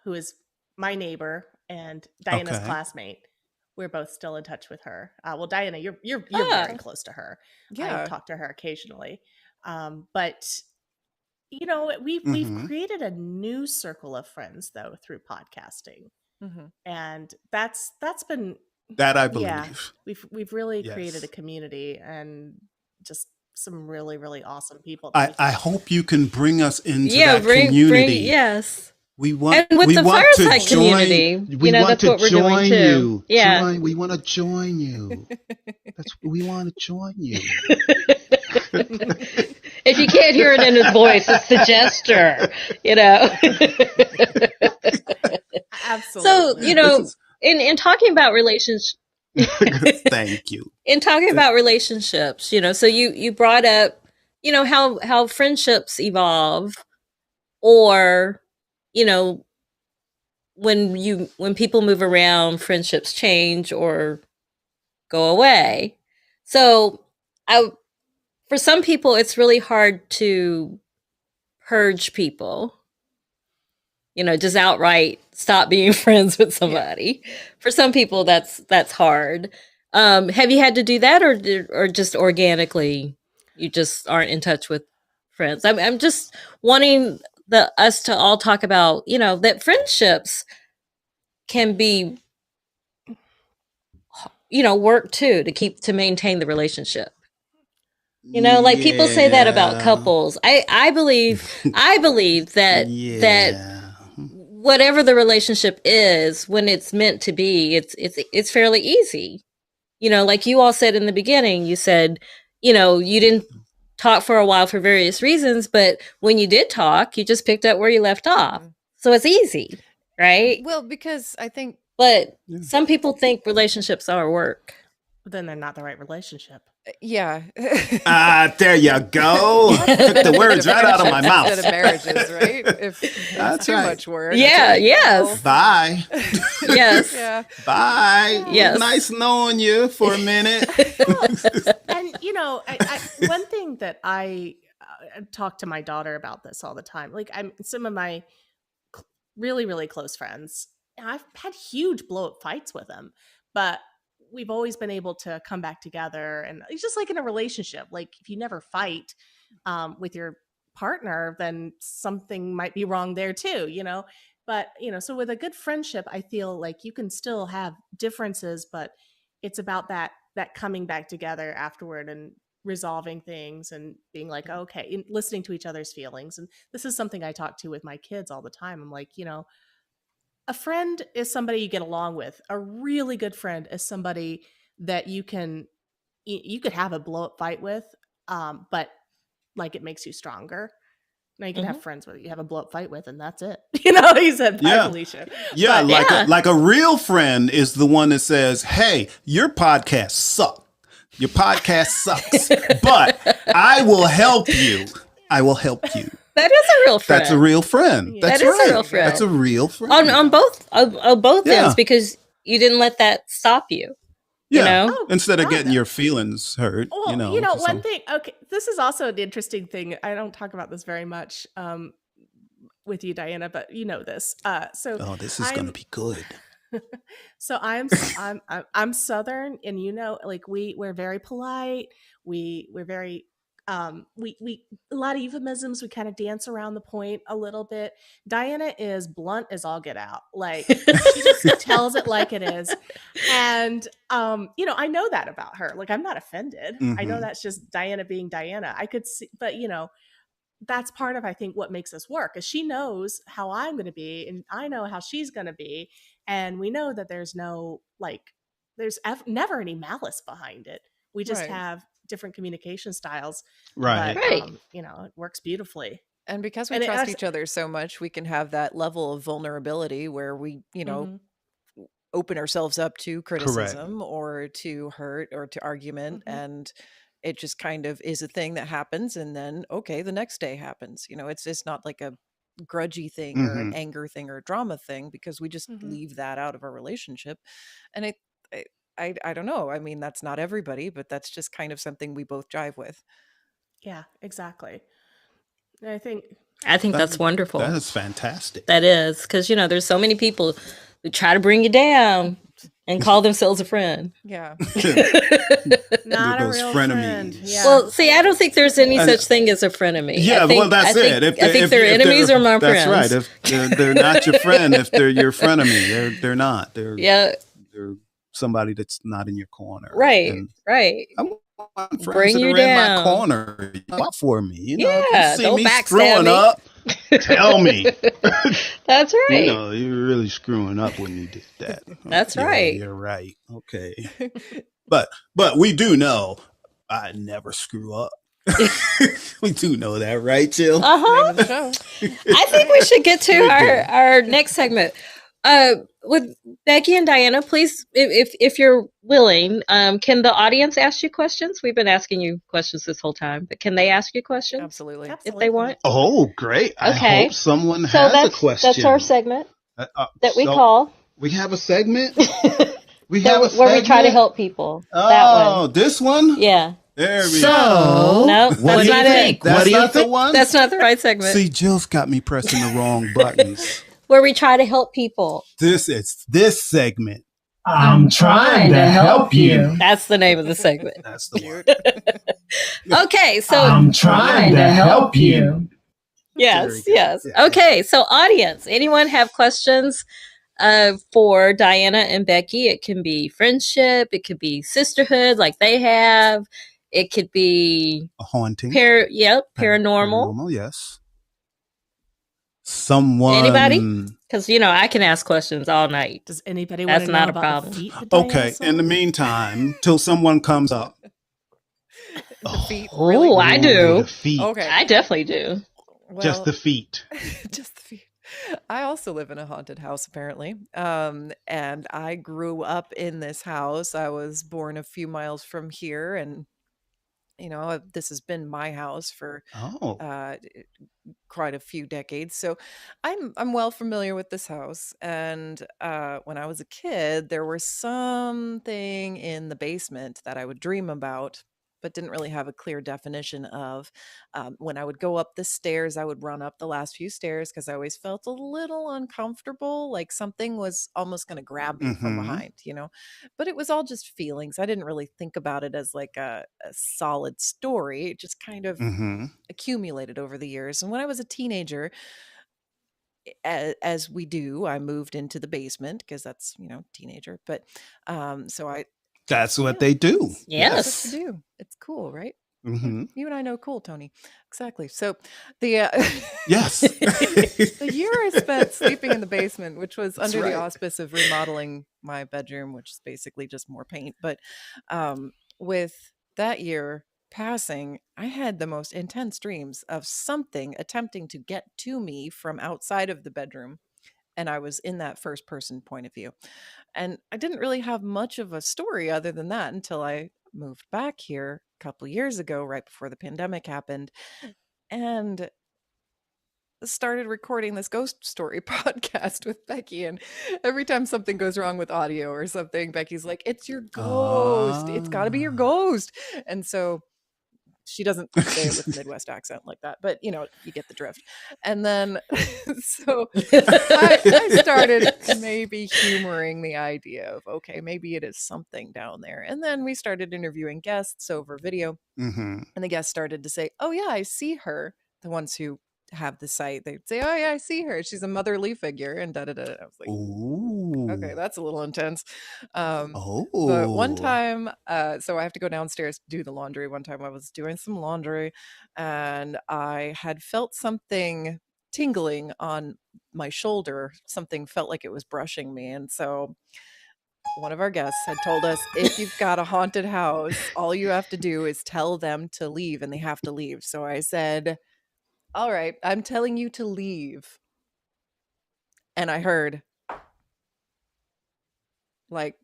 who is my neighbor and Diana's classmate. We're both still in touch with her. Well, Diana, you're very close to her. Yeah, I talk to her occasionally, but we've created a new circle of friends though through podcasting, and that's been that I believe. Yeah, we've really created a community and just some really, really awesome people. I hope you can bring us into that community. Yes. We want and with we the want Fireside to join, community. We want that's to what we're join doing too. You. Yeah. We want to join you. We want to join you. If you can't hear it in his voice, it's the gesture, Absolutely. So, in talking about relationships, Thank you. In talking about relationships, so you brought up, how friendships evolve, or, when people move around, friendships change or go away. So for some people, it's really hard to purge people, just outright stop being friends with somebody. Yeah. For some people, that's hard. Have you had to do that, or just organically, you just aren't in touch with friends? I'm just wanting us to all talk about, that friendships can be, work too, to maintain the relationship. Like people say that about couples. I believe that whatever the relationship is, when it's meant to be, it's fairly easy. Like you all said in the beginning, you said, you didn't talk for a while for various reasons, but when you did talk, you just picked up where you left off. So it's easy, right? Well, because I think, but some people think relationships are work. But then they're not the right relationship. Yeah. There you go. Took the words right out of my mouth. Instead of marriages, right? If it's too much work. Yeah, yes. Well, bye. Yes. Yeah. Bye. Yes. Nice knowing you for a minute. And, one thing that I talk to my daughter about this all the time. Like, some of my really, really close friends, I've had huge blow-up fights with them, but we've always been able to come back together. And it's just like in a relationship, like if you never fight with your partner, then something might be wrong there too, but so with a good friendship, I feel like you can still have differences, but it's about that coming back together afterward and resolving things and being like, okay, and listening to each other's feelings. And this is something I talk to with my kids all the time. I'm like, a friend is somebody you get along with. A really good friend is somebody that you could have a blow up fight with, but like it makes you stronger. Now you can have friends with you have a blow up fight with, and that's it. He said, "Bye, Felicia." Yeah, But, like a real friend is the one that says, "Hey, your podcast sucks. Your podcast sucks, but I will help you. I will help you." That is a real friend. That's a real friend. Yeah. That's That is right. a real friend. That's a real friend. On both Yeah. ends, because you didn't let that stop you. Yeah. You know? Oh, Instead of God, getting no. your feelings hurt, Well, for one thing. Okay, this is also an interesting thing. I don't talk about this very much with you, Diana, but you know this. Oh, this is going to be good. So I'm Southern, and like we're very polite. We're very we a lot of euphemisms. We kind of dance around the point a little bit. Diana is blunt as all get out. Like she just tells it like it is, and I know that about her. Like I'm not offended. I know that's just Diana being Diana. I could see, but that's part of, I think, what makes us work is she knows how I'm going to be and I know how she's going to be. And we know that there's no, never any malice behind it. We just Right. have different communication styles. Right. But, Right. it works beautifully. And because we And trust each other so much, we can have that level of vulnerability where we, Mhm. open ourselves up to criticism or to hurt or to argument. Mhm. And it just kind of is a thing that happens. And then, okay, the next day happens. It's not like a grudgy thing or an anger thing or a drama thing, because we just Mhm. leave that out of our relationship. And I don't know. I mean, that's not everybody, but that's just kind of something we both jive with. Yeah, exactly. And I think that's wonderful. That is fantastic. That is, because there's so many people who try to bring you down and call themselves a friend. Yeah. not a those real frenemies. friend. Yeah. Well, see, I don't think there's any such thing as a frenemy. Yeah, I think, well, that's it. I think they're enemies or my friends. That's right. If they're not your friend, if they're your frenemy, they're not. They're somebody that's not in your corner. Right. And right. I want friends Bring that you are in down. my corner. Look for me. If Yeah, you see don't me backstab screwing me. up, tell me. That's right. You're really screwing up when you did that. That's Yeah, right. You're right. Okay. But we do know I never screw up. We do know that, right, Jill? Uh-huh. Name of the show. I think we should get to our next segment. With Becky and Diana, please, if you're willing, can the audience ask you questions? We've been asking you questions this whole time, but can they ask you questions Absolutely. if they want? Oh, great. I Okay. hope someone So has a question. that's our segment that we so call We have a segment? We that have a where segment? we try to help people. Oh, That one. this one? Yeah. There we So, go. No, what that's do you not think? it. That's What do you not the think? one? That's not the right segment. See, Jill's got me pressing the wrong buttons. Where we try to help people. This segment. I'm trying to help you. That's the name of the segment. That's the one. Okay, so I'm trying to help you. yes, Very good. yes. Yeah. Okay, so audience, anyone have questions for Diana and Becky? It can be friendship, it could be sisterhood like they have, it could be A haunting. paranormal. Yes. Someone. Anybody? Because I can ask questions all night. Does anybody want That's to not know a about problem. the feet that Diana Okay, saw? in the meantime, till someone comes up. The feet. Oh, Really? I do. The feet. Okay. I definitely do. Just the feet. Just the feet. I also live in a haunted house, apparently. And I grew up in this house. I was born a few miles from here, and this has been my house for quite a few decades. So I'm well familiar with this house. And when I was a kid, there was something in the basement that I would dream about, but didn't really have a clear definition of. When I would go up the stairs, I would run up the last few stairs because I always felt a little uncomfortable, like something was almost going to grab me from behind, But it was all just feelings. I didn't really think about it as like a solid story. It just kind of accumulated over the years. And when I was a teenager, as we do, I moved into the basement because that's, teenager. But so That's what they do. Yes. That's what to do. It's cool, right? Mm-hmm. You and I know cool, Tony. Exactly. So the Yes. the year I spent sleeping in the basement, which was under the auspice of remodeling my bedroom, which is basically just more paint. But with that year passing, I had the most intense dreams of something attempting to get to me from outside of the bedroom. And I was in that first person point of view. And I didn't really have much of a story other than that until I moved back here a couple years ago, right before the pandemic happened, and started recording this ghost story podcast with Becky. And every time something goes wrong with audio or something, Becky's like, it's your ghost. It's got to be your ghost. And so she doesn't say it with a Midwest accent like that, but you get the drift. And then, so I started maybe humoring the idea of, okay, maybe it is something down there. And then we started interviewing guests over video, and the guests started to say, oh yeah, I see her. The ones who have the site, they'd say, oh yeah, I see her. She's a motherly figure, and da da da. I was like, ooh, okay, that's a little intense. But one time, so I have to go downstairs to do the laundry. One time I was doing some laundry, and I had felt something tingling on my shoulder. Something felt like it was brushing me, and so one of our guests had told us, if you've got a haunted house, all you have to do is tell them to leave, and they have to leave. So I said, all right, I'm telling you to leave. And I heard, like,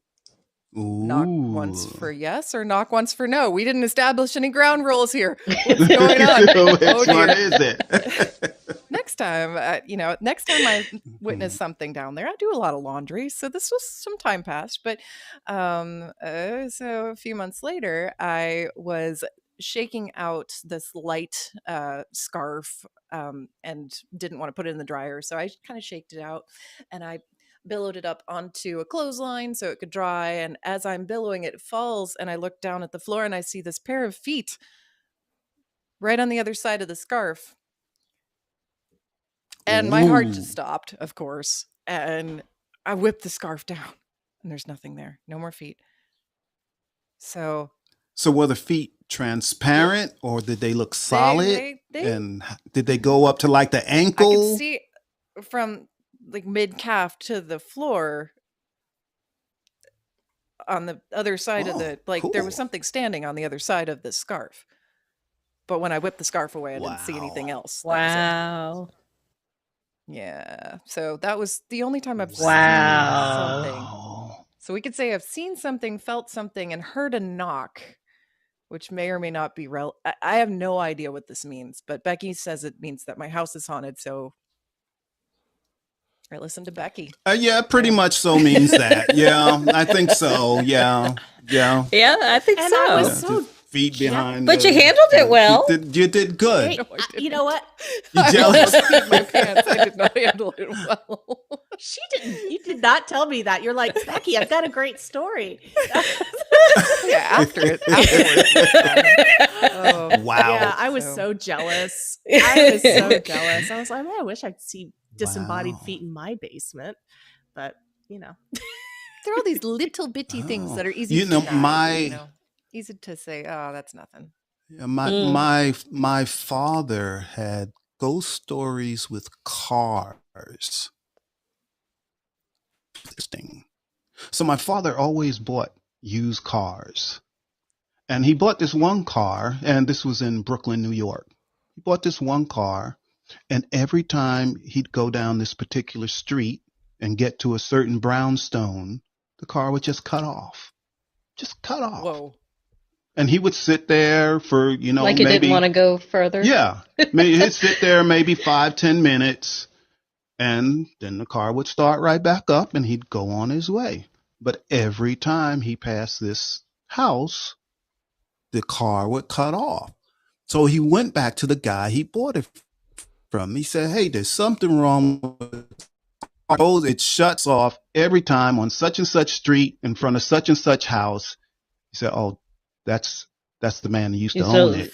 knock once for yes or knock once for no. We didn't establish any ground rules here. What's going on? Which one is it? Next time I witness something down there, I do a lot of laundry. So this was some time past. But so a few months later, I was shaking out this light scarf and didn't want to put it in the dryer. So I kind of shaked it out, and I billowed it up onto a clothesline so it could dry. And as I'm billowing, it falls, and I look down at the floor and I see this pair of feet right on the other side of the scarf. And my heart just stopped, of course. And I whipped the scarf down, and there's nothing there. No more feet. So were the feet transparent, or did they look solid? And did they go up to like the ankle? I could see from like mid calf to the floor on the other side of the, like, cool. There was something standing on the other side of the scarf. But when I whipped the scarf away, I didn't see anything else. Wow. Yeah. So that was the only time I've seen something. So we could say I've seen something, felt something, and heard a knock, which may or may not be I have no idea what this means, but Becky says it means that my house is haunted. So I listened to Becky. Yeah, pretty much so means that. Yeah, I think so. Yeah. Yeah, I think and so. I was so feet behind. But you handled it well. You did good. Hey, you know what? You jealous? I peed my pants. I did not handle it well. She didn't. You did not tell me that. You're like, Becky, I've got a great story. Yeah, afterwards. Wow. Yeah, I was so jealous. I was like, man, I wish I'd see disembodied feet in my basement. But, there are all these little bitty things that are easy to deny, easy to say, oh, that's nothing. Yeah, my father had ghost stories with cars. Interesting. So my father always bought used cars. And he bought this one car, and this was in Brooklyn, New York. He bought this one car, and every time he'd go down this particular street and get to a certain brownstone, the car would just cut off. Just cut off. Whoa. And he would sit there for, like he didn't want to go further? Yeah. Maybe he'd sit there maybe 5-10 minutes, and then the car would start right back up, and he'd go on his way. But every time he passed this house, the car would cut off. So he went back to the guy he bought it from. He said, hey, there's something wrong with it. It shuts off every time on such and such street in front of such and such house. He said, oh, that's the man who used to own it.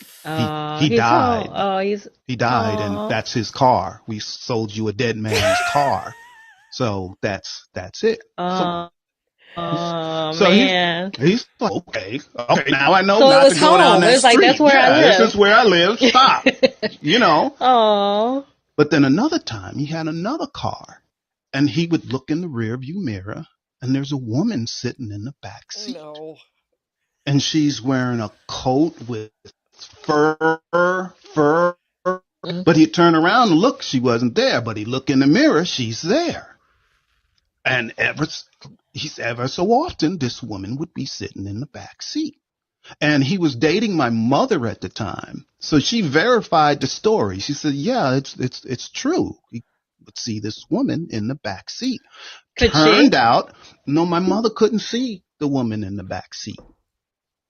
He died. He died, and that's his car. We sold you a dead man's car. So that's it. Oh So man. he's like, okay, now I know So it not was to go down home. that It was like, street. that's where I live. This is where I live. Stop. Oh. But then another time he had another car, and he would look in the rearview mirror, and there's a woman sitting in the back seat. No. And she's wearing a coat with fur. But he'd turn around and look, she wasn't there. But he'd look in the mirror, she's there. And ever so often, this woman would be sitting in the back seat. And he was dating my mother at the time. So she verified the story. She said, yeah, it's true. He would see this woman in the back seat. Turned out, no, my mother couldn't see the woman in the back seat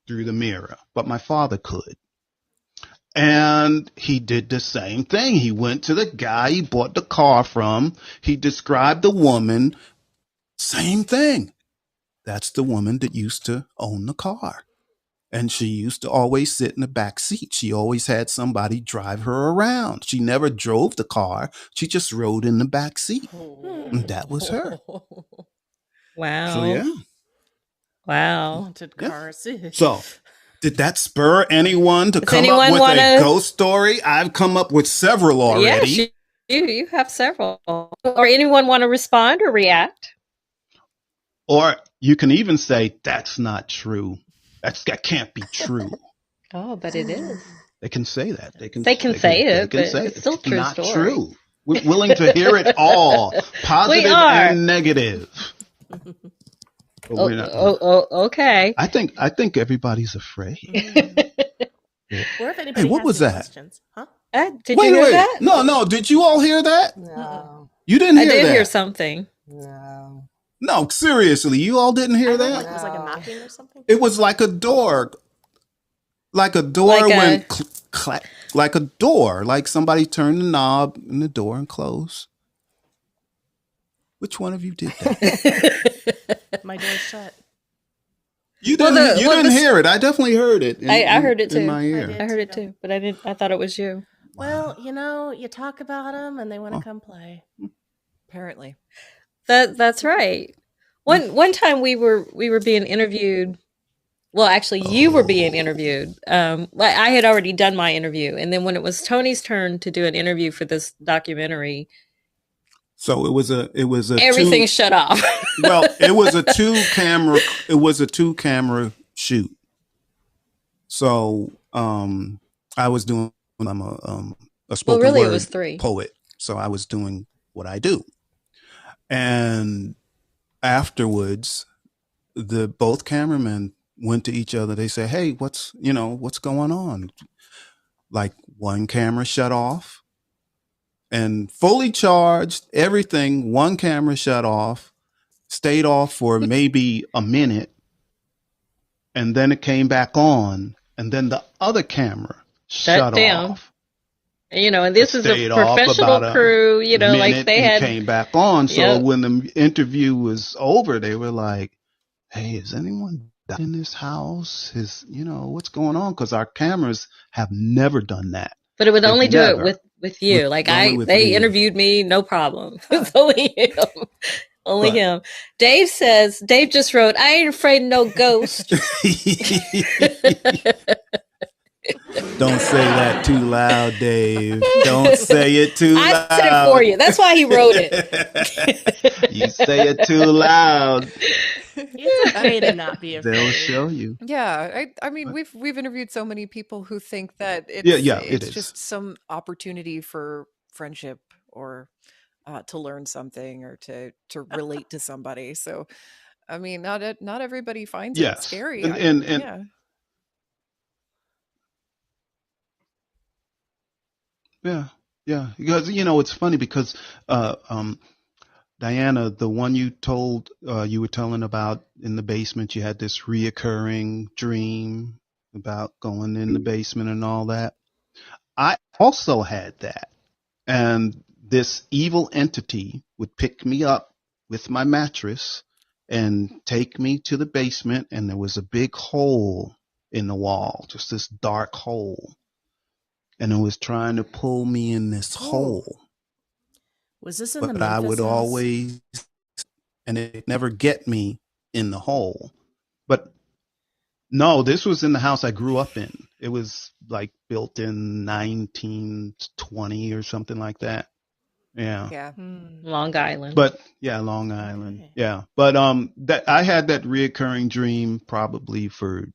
through the mirror, but my father could. And he did the same thing. He went to the guy he bought the car from. He described the woman. Same thing. That's the woman that used to own the car. And she used to always sit in the back seat. She always had somebody drive her around. She never drove the car. She just rode in the back seat. And that was her. Wow. So, yeah. Wow. Haunted cars. Yeah. So, did that spur anyone to come up with a ghost story? I've come up with several already. Yes, you have several. Or anyone want to respond or react? Or you can even say, that's not true. That can't be true. Oh, but it is. They can say that. They can say it, but it's still true not story. True. We're willing to hear it all, positive and negative. Okay. I think everybody's afraid. Or if anybody what has was any that? questions. Huh? Did you hear that? No. Did you all hear that? No. You didn't hear that? I did hear something. No. No, seriously, you all didn't hear that? It was like a knocking or something? It was like a door. Like a door went clack. Like a door. Like somebody turned the knob in the door and closed. Which one of you did that? My door's shut. You didn't hear it. I definitely heard it. I heard it too. In my ear. I heard it too, but I thought it was you. Well, you talk about them and they want to come play. Apparently. That's right. One time we were being interviewed. Well, actually, you were being interviewed. I had already done my interview, and then when it was Tony's turn to do an interview for this documentary, so it was a everything shut off. Well, it was a two camera shoot. So I was doing. I'm a spoken word it was 3 poet, so I was doing what I do. And afterwards, both cameramen went to each other. They said, "Hey, what's going on?" Like one camera shut off, and fully charged, everything. One camera shut off, stayed off for maybe a minute, and then it came back on, and then the other camera shut off. And this is a professional crew, like they had came back on. So when the interview was over, they were like, "Hey, is anyone in this house? What's going on?" Because our cameras have never done that. But it would only do it with you. They interviewed me, no problem. It's only him. Only him. Dave just wrote, "I ain't afraid of no ghost." Don't say that too loud, Dave. Don't say it too loud. I said it for you. That's why he wrote it. You say it too loud. It's okay to not be afraid. They'll show you. Yeah, I mean, we've interviewed so many people who think that it's just some opportunity for friendship or to learn something or to relate to somebody. So, I mean, not everybody finds it scary. And Yeah. Because, it's funny because, Diana, the one you were telling about in the basement, you had this reoccurring dream about going in the basement and all that. I also had that. And this evil entity would pick me up with my mattress and take me to the basement. And there was a big hole in the wall, just this dark hole. And it was trying to pull me in this hole. Was this in the But Memphis I would house? always, and it never get me in the hole. But no, this was in the house I grew up in. It was like built in 1920 or something like that. Yeah. Yeah. Long Island. But yeah, Long Island. Yeah. But that I had that reoccurring dream probably for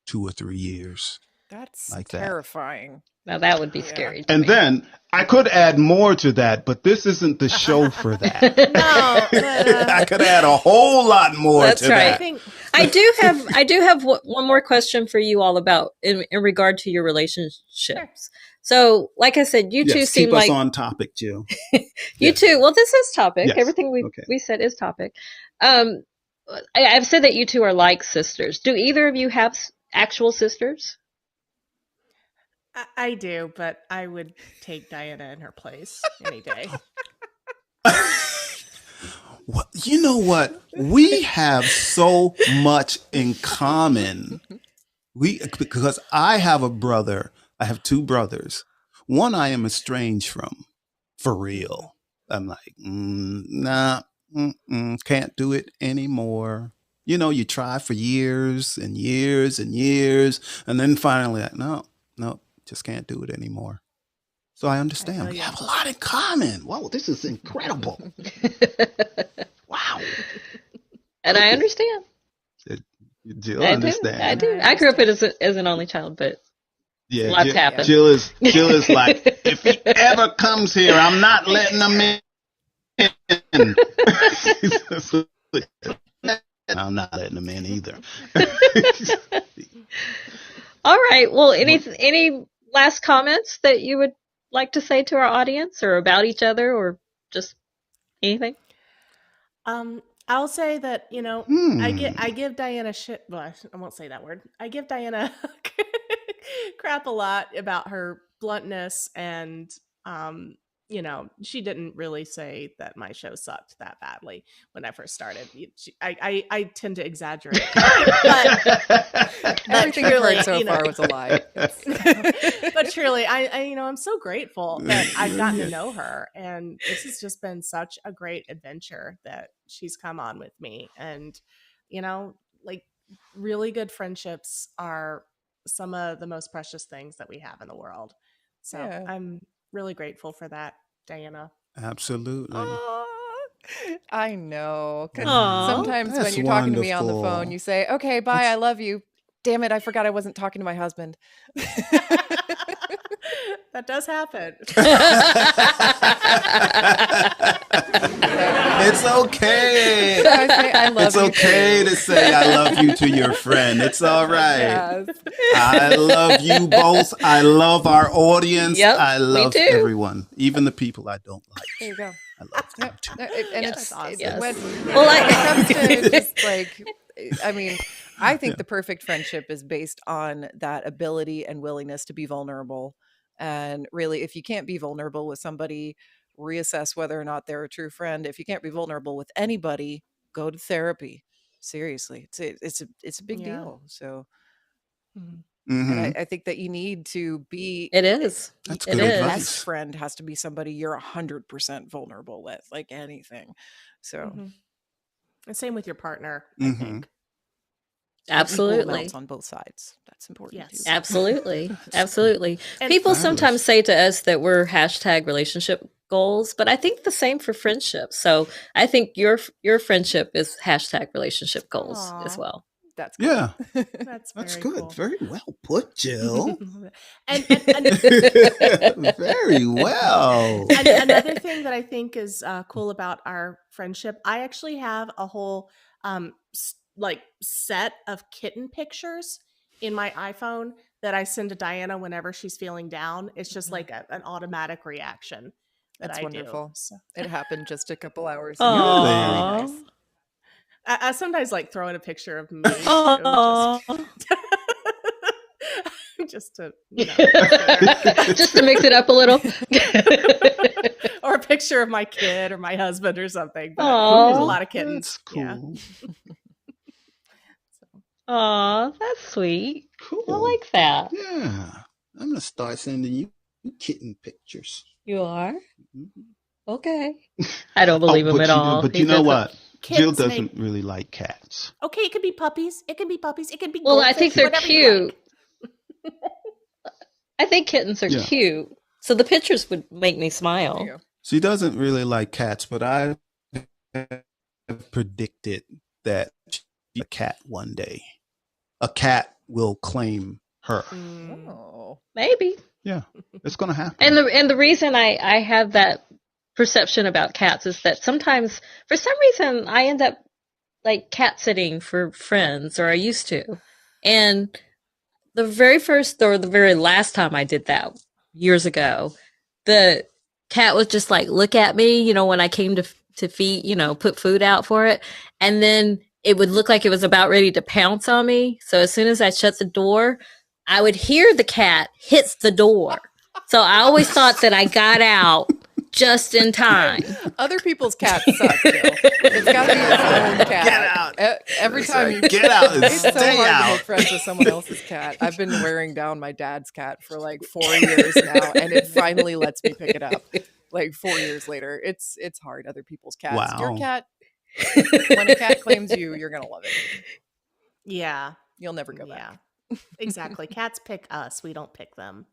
2 or 3 years. That's like terrifying. Now that would be scary. And then I could add more to that, but this isn't the show for that. No, but, I could add a whole lot more That's to right. that. I do have one more question for you all about in regard to your relationships. Sure. So, like I said, you two seem keep like us on topic, Jill. you two. Well, this is topic. Yes. Everything we said is topic. I've said that you two are like sisters. Do either of you have actual sisters? I do, but I would take Diana in her place any day. Well, you know what? We have so much in common. Because I have a brother. I have 2 brothers. One I am estranged from, for real. I'm like, nah, can't do it anymore. You know, you try for years and years and years, and then finally, like, no, just can't do it anymore. So I understand. We have a lot in common. Whoa, this is incredible. Wow. And I understand. Jill understand. I do. I grew up as an only child, but lots happened. Jill is like, if he ever comes here, I'm not letting him in. I'm not letting him in either. All right. Well, any last comments that you would like to say to our audience, or about each other, or just anything? I'll say that, I give Diana shit. Well, I won't say that word. I give Diana crap a lot about her bluntness, and she didn't really say that my show sucked that badly when I first started. I tend to exaggerate, but everything I've heard so far was a lie. But truly, I'm so grateful that I've gotten to know her, and this has just been such a great adventure that she's come on with me. And like, really good friendships are some of the most precious things that we have in the world. So I'm really grateful for that, Diana. Absolutely. I know. 'Cause sometimes when you're talking to me on the phone, you say, okay, bye, I love you. Damn it, I forgot I wasn't talking to my husband. That does happen. It's okay. So I say, I love it's you okay too. To say I love you to your friend. It's all right. Yes. I love you both. I love our audience. Yep, I love me too. everyone, even the people I don't like. There you go. I love them too. And Yes, it's awesome. yes. When Well, it comes to just like, I mean, I think the perfect friendship is based on that ability and willingness to be vulnerable. And really, if you can't be vulnerable with somebody, reassess whether or not they're a true friend. If you can't be vulnerable with anybody, go to therapy. Seriously, it's a big deal. So, and I think that you need to be. It is. That's It good is. advice. Best friend has to be somebody you're 100% vulnerable with, like anything. So, And same with your partner, I think. Absolutely. amounts on both sides. That's important. Yes. Too. Absolutely. Absolutely. And People sometimes say to us that we're #relationship goals, but I think the same for friendship. So I think your friendship is #relationship goals as well. That's cool. Yeah. That's That's very good. cool. Very well put, Jill. and Very well. another thing that I think is cool about our friendship, I actually have a whole set of kitten pictures in my iPhone that I send to Diana whenever she's feeling down. It's just like an automatic reaction. That's wonderful. So. It happened just a couple hours ago. ago. Very nice. I sometimes throw in a picture of me. Just to just to mix it up a little. Or a picture of my kid or my husband or something. But there's a lot of kittens. That's cool. Yeah. Aw, that's sweet. Cool. I like that. Yeah. I'm going to start sending you kitten pictures. You are? Okay. I don't believe him at all. But you know what? Jill doesn't really like cats. Okay, it could be puppies. It can be puppies. It can be Well, goldfish, I think they're cute. Like. I think kittens are cute. So the pictures would make me smile. She doesn't really like cats, but I have predicted that she's a cat one day. A cat will claim her. Oh. Maybe. Yeah, it's going to happen. And the reason I have that perception about cats is that sometimes, for some reason, I end up like cat sitting for friends, or I used to. And the very first or the very last time I did that years ago, the cat was just like, look at me, you know, when I came to feed, you know, put food out for it. And then it would look like it was about ready to pounce on me. So as soon as I shut the door, I would hear the cat hits the door. So I always thought that I got out just in time. Other people's cats suck, Jill. It's got to be your own cat. Get out. Every time you get out and it's so stay hard out. to make friends with someone else's cat. I've been wearing down my dad's cat for like 4 years now, and it finally lets me pick it up. Like 4 years later, it's hard. Other people's cats. Wow. Your cat. When a cat claims you, you're gonna love it. Yeah, you'll never go back. Exactly. Cats pick us. We don't pick them.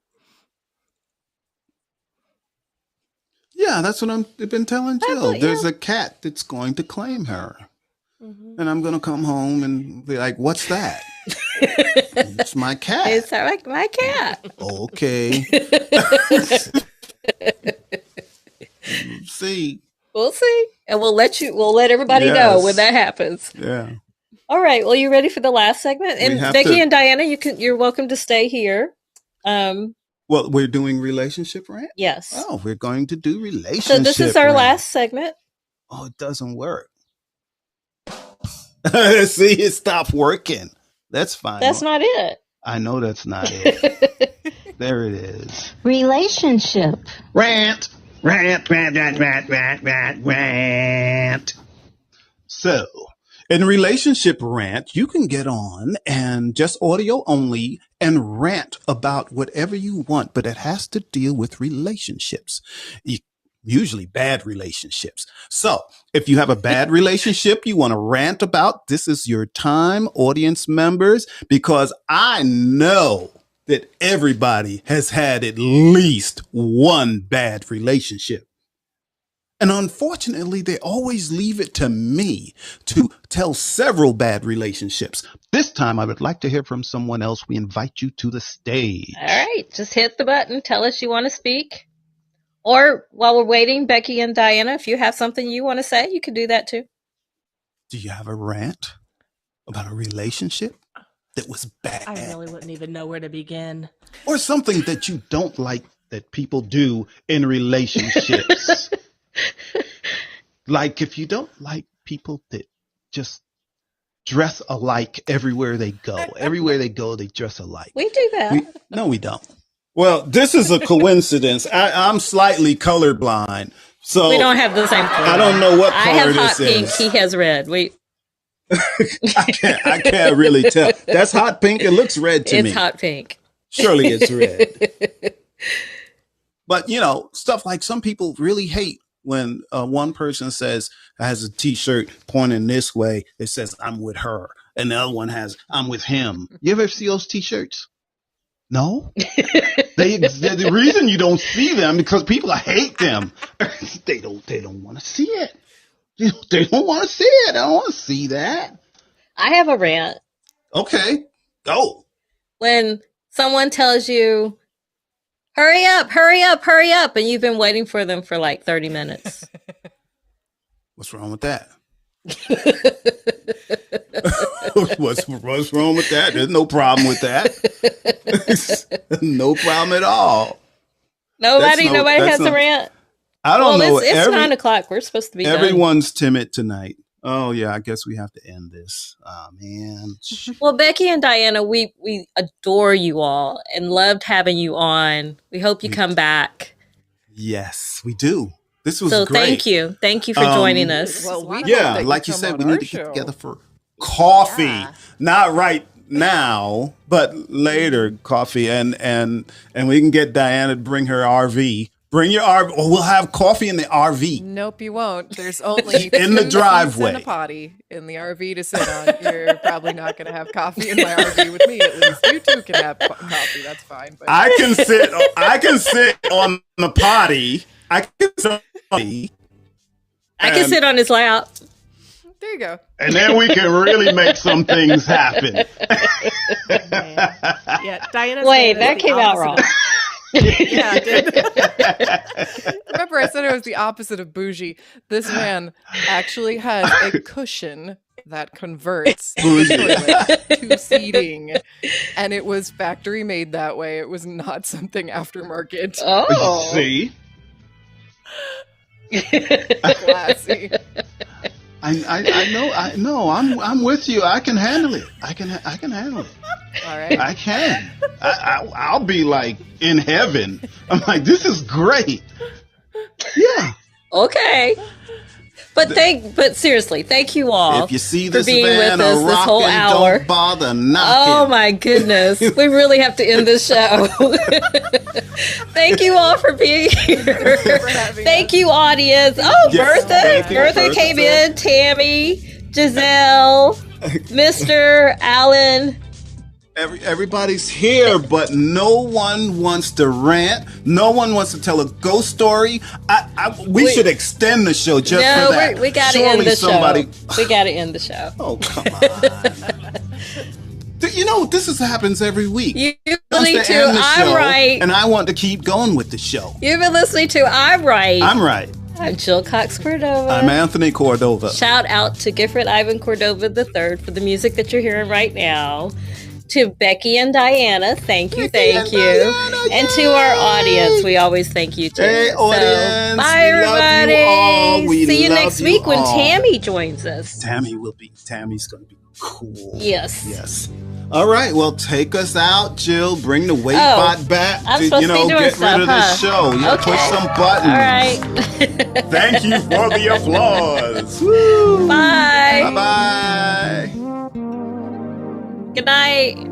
Yeah, that's what I've been telling Jill. There's a cat that's going to claim her. Mm-hmm. And I'm going to come home and be like, what's that? It's my cat. It's like my cat. Okay. See. We'll see. And we'll let everybody know when that happens. Yeah. All right. Well, you ready for the last segment? And Becky and Diana, you're welcome to stay here. Well, we're doing relationship rant? Yes. Oh, we're going to do relationship So this is our last segment. Oh, it doesn't work. See, it stopped working. That's fine. That's not it. I know that's not it. There it is. Relationship. Rant. So, in relationship rant, you can get on and just audio only and rant about whatever you want, but it has to deal with relationships, usually bad relationships. So if you have a bad relationship you want to rant about, this is your time, audience members, because I know that everybody has had at least one bad relationship. And unfortunately, they always leave it to me to tell several bad relationships. This time, I would like to hear from someone else. We invite you to the stage. All right. Just hit the button. Tell us you want to speak. Or while we're waiting, Becky and Diana, if you have something you want to say, you can do that too. Do you have a rant about a relationship that was bad? I really wouldn't even know where to begin. Or something that you don't like that people do in relationships. Like if you don't like people that just dress alike everywhere they go. Everywhere they go, they dress alike. We do that. No, we don't. Well, this is a coincidence. I'm slightly colorblind, so we don't have the same color. I don't know what color I have hot this pink. is. He has red. I can't really tell. That's hot pink. It looks red to me. It's hot pink. Surely it's red. But you know, stuff like some people really hate when one person has a T-shirt pointing this way. It says "I'm with her," and the other one has "I'm with him." You ever see those T-shirts? No. The reason you don't see them because people hate them. They don't want to see it. They don't want to see it. I don't want to see that. I have a rant. Okay, go. When someone tells you, hurry up, hurry up, hurry up, and you've been waiting for them for like 30 minutes. What's wrong with that? What's wrong with that? There's no problem with that. No problem at all. Nobody has a rant. I don't know. It's 9 o'clock. We're supposed to be everyone's done. Timid tonight. Oh yeah, I guess we have to end this. Oh man. Well, Becky and Diana, we adore you all and loved having you on. We hope you come back. Yes, we do. This was so great. Thank you for joining us. Well, like you said, we need to get together for coffee. Yeah. Not right now, but later coffee, and we can get Diana to bring her RV Bring your RV. Or we'll have coffee in the RV. Nope, you won't. There's only in the driveway and a potty in the RV to sit on. You're probably not going to have coffee in my RV with me. At least you two can have coffee. That's fine. But I can sit. I can sit on the potty. I can sit on his lap. There you go. And then we can really make some things happen. Yeah, Diana's Wait, that came out wrong. Yeah, it did. Remember, I said it was the opposite of bougie. This man actually has a cushion that converts the toilet to seating, and it was factory made that way. It was not something aftermarket. Oh, See, Classy. I know. I'm with you. I can handle it. I can handle it. All right. I can. I'll be like in heaven. I'm like, this is great. Yeah. okay. But seriously, thank you all If you see for this being van with us a this whole rocking, hour. don't bother knocking. Oh my goodness. We really have to end this show. Thank you all for being here. Thank you, audience. Oh, Yes, thank you. Bertha came in, Tammy, Giselle, Mr. Allen. Everybody's here, but no one wants to rant. No one wants to tell a ghost story. We should extend the show just for that. We got to end the show. We got to end the show. Oh, come on. You know, this happens every week. You've been listening to I'm Right. And I want to keep going with the show. You've been listening to I'm Right. I'm Right. I'm Jill Cox Cordova. I'm Anthony Cordova. Shout out to Gifford Ivan Cordova III for the music that you're hearing right now. To Becky and Diana, thank you. Diana, and to our audience, we always thank you too. Hey, audience, bye everybody. Love you all. We See you love next week when all. Tammy joins us. Tammy's going to be cool. Yes. All right, well, take us out, Jill. Bring the wait bot back I'm to, supposed to be doing get stuff, rid of the show. You Okay. push some buttons. All right. Thank you for the applause. Woo. Bye. Bye-bye. Good night.